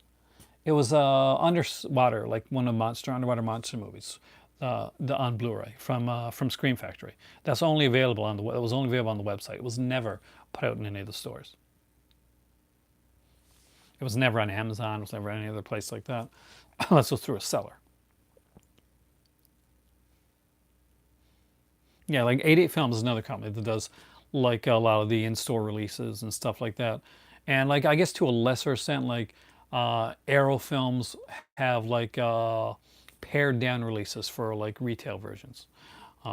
It was Underwater, like one of underwater monster movies. On Blu-ray from Scream Factory. That's only available on it was only available on the website. It was never put out in any of the stores. It was never on Amazon. It was never any other place like that, unless it was through a seller. Yeah, like 88 Films is another company that does like a lot of the in-store releases and stuff like that. And like, I guess to a lesser extent, like Arrow Films have like pared down releases for like retail versions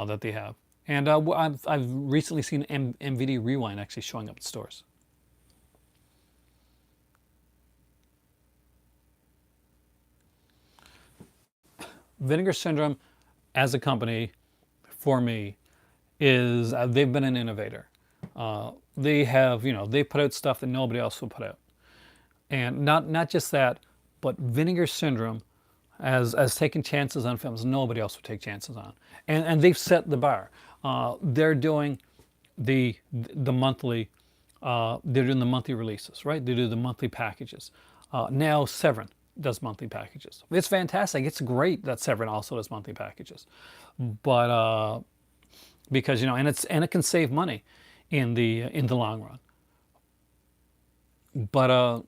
that they have. And I've recently seen MVD Rewind actually showing up at stores. Vinegar Syndrome as a company, for me, is they've been an innovator. They have, you know, they put out stuff that nobody else will put out. And not just that, but Vinegar Syndrome as taking chances on films nobody else would take chances on, and they've set the bar. They're doing the monthly, they're doing the monthly releases, right? They do the monthly packages. Now Severin does monthly packages. It's fantastic. It's great that Severin also does monthly packages, but because, you know, and it can save money in the long run. But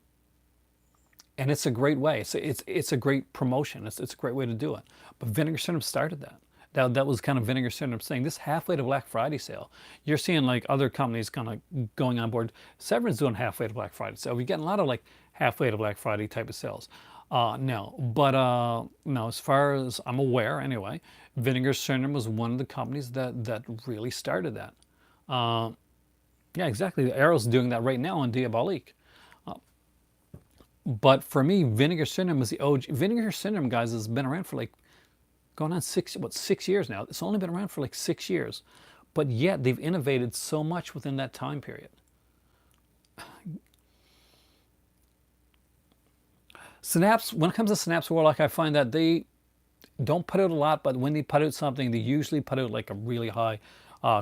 and it's a great way. It's a great promotion. It's a great way to do it. But Vinegar Syndrome started that. That was kind of Vinegar Syndrome saying this halfway to Black Friday sale. You're seeing like other companies kind of going on board. Severn's doing halfway to Black Friday sale. We're getting a lot of like halfway to Black Friday type of sales. No, but no. As far as I'm aware, anyway, Vinegar Syndrome was one of the companies that really started that. Yeah, exactly. Arrow's doing that right now on Diabolique. But for me, Vinegar Syndrome is the OG. Vinegar Syndrome, guys, has been around for like going on 6 years now. It's only been around for like 6 years, but yet they've innovated so much within that time period. Synapse, when it comes to Synapse Warlock, I find that they don't put out a lot, but when they put out something, they usually put out like a really high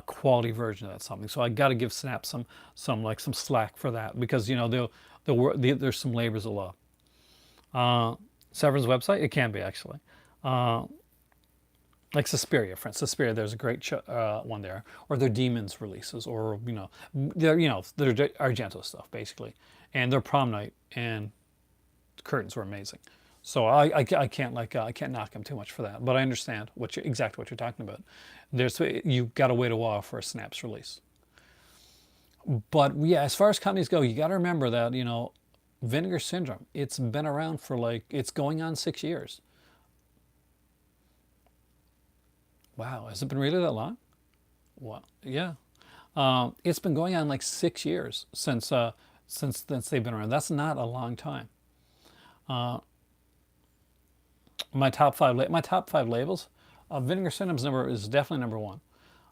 quality version of that something. So I got to give Synapse some slack for that, because you know there's some labors of love. Severn's website, it can be actually. Like Suspiria, for instance. Suspiria, there's a great one there, or their Demons releases, or their Argento stuff basically, and their Prom Night and curtains were amazing. So I can't I can't knock them too much for that, but I understand exactly what you're talking about. You've got to wait a while for a Synapse release. But yeah, as far as companies go, you got to remember that Vinegar Syndrome, it's been around for it's going on 6 years. Wow, has it been really that long? Well, yeah. It's been going on like 6 years since they've been around. That's not a long time. My top five labels. Vinegar Syndrome's is definitely number one.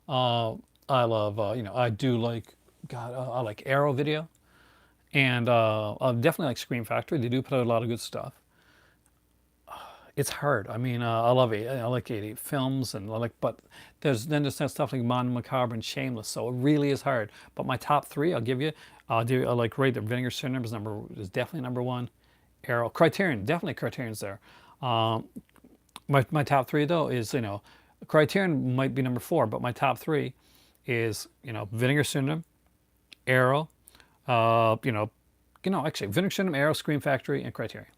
I love I do like I like Arrow Video, and I definitely like Scream Factory. They do put out a lot of good stuff. It's hard. I mean, I love it. I like 88 films, and but there's stuff like Mon Macabre and Shameless. So it really is hard. But my top three, I'll give you. I like right there. Vinegar Syndrome is definitely number one. Arrow, Criterion, definitely Criterion's there. My top three though is Criterion might be number four, but my top three is Vinegar Syndrome, Arrow, actually Vinegar Syndrome, Arrow, Scream Factory, and Criterion.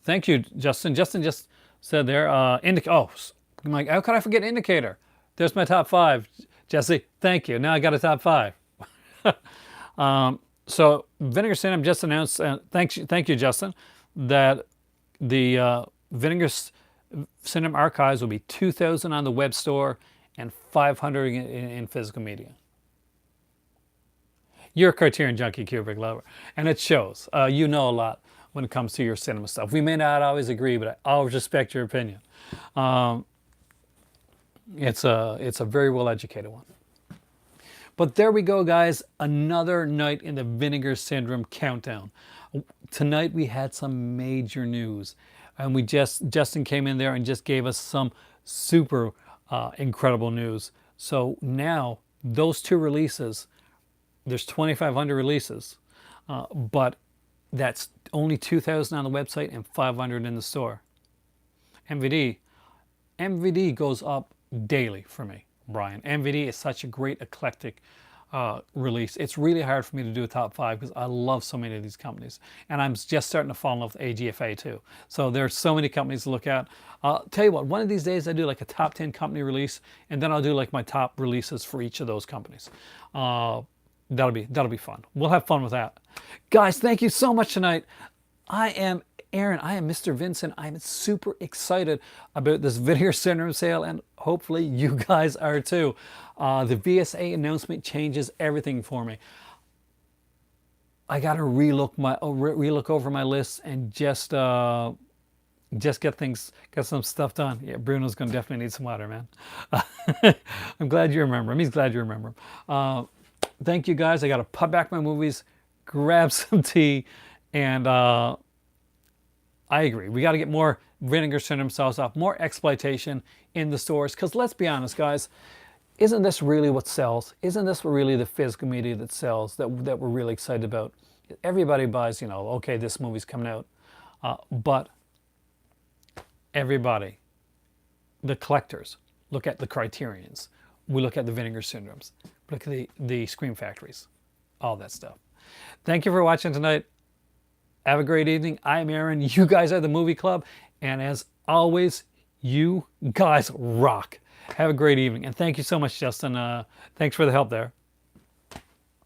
Thank you, Justin. Justin just said there. Oh, I'm like, how could I forget Indicator? There's my top five, Jesse. Thank you. Now I got a top five. So Vinegar Syndrome just announced. Thank you, Justin, that the Vinegar Syndrome archives will be 2,000 on the web store and 500 in physical media. You're a Criterion junkie, Kubrick lover, and it shows. You know a lot when it comes to your cinema stuff. We may not always agree, but I always respect your opinion. It's a very well educated one. But there we go, guys. Another night in the Vinegar Syndrome countdown. Tonight we had some major news, and Justin came in there and just gave us some super incredible news. So now those two releases, there's 2,500 releases, but that's only 2,000 on the website and 500 in the store. MVD goes up daily for me, Brian. MVD is such a great eclectic release. It's really hard for me to do a top five because I love so many of these companies, and I'm just starting to fall in love with AGFA too. So there's so many companies to look at. Tell you what, one of these days I do like a top 10 company release, and then I'll do like my top releases for each of those companies. That'll be fun. We'll have fun with that. Guys, thank you so much tonight. I am Aaron. I am Mr. Vincent. I'm super excited about this Vinegar Syndrome sale, and hopefully you guys are too. The VSA announcement changes everything for me. I got to relook over my list and just get some stuff done. Yeah, Bruno's going to definitely need some water, man. I'm glad you remember him. He's glad you remember him. Thank you, guys. I got to put back my movies, grab some tea, and I agree. We got to get more Vinegar Syndrome sauce off, more exploitation in the stores. Because let's be honest, guys, isn't this really what sells? Isn't this really the physical media that sells, that we're really excited about? Everybody buys, okay, this movie's coming out. But everybody, the collectors, look at the Criterions. We look at the Vinegar Syndromes. Look at the Scream Factories. all that stuff. Thank you for watching tonight. Have a great evening. I'm Aaron. You guys are the Movie Club. And as always, you guys rock. Have a great evening. And thank you so much, Justin. Thanks for the help there.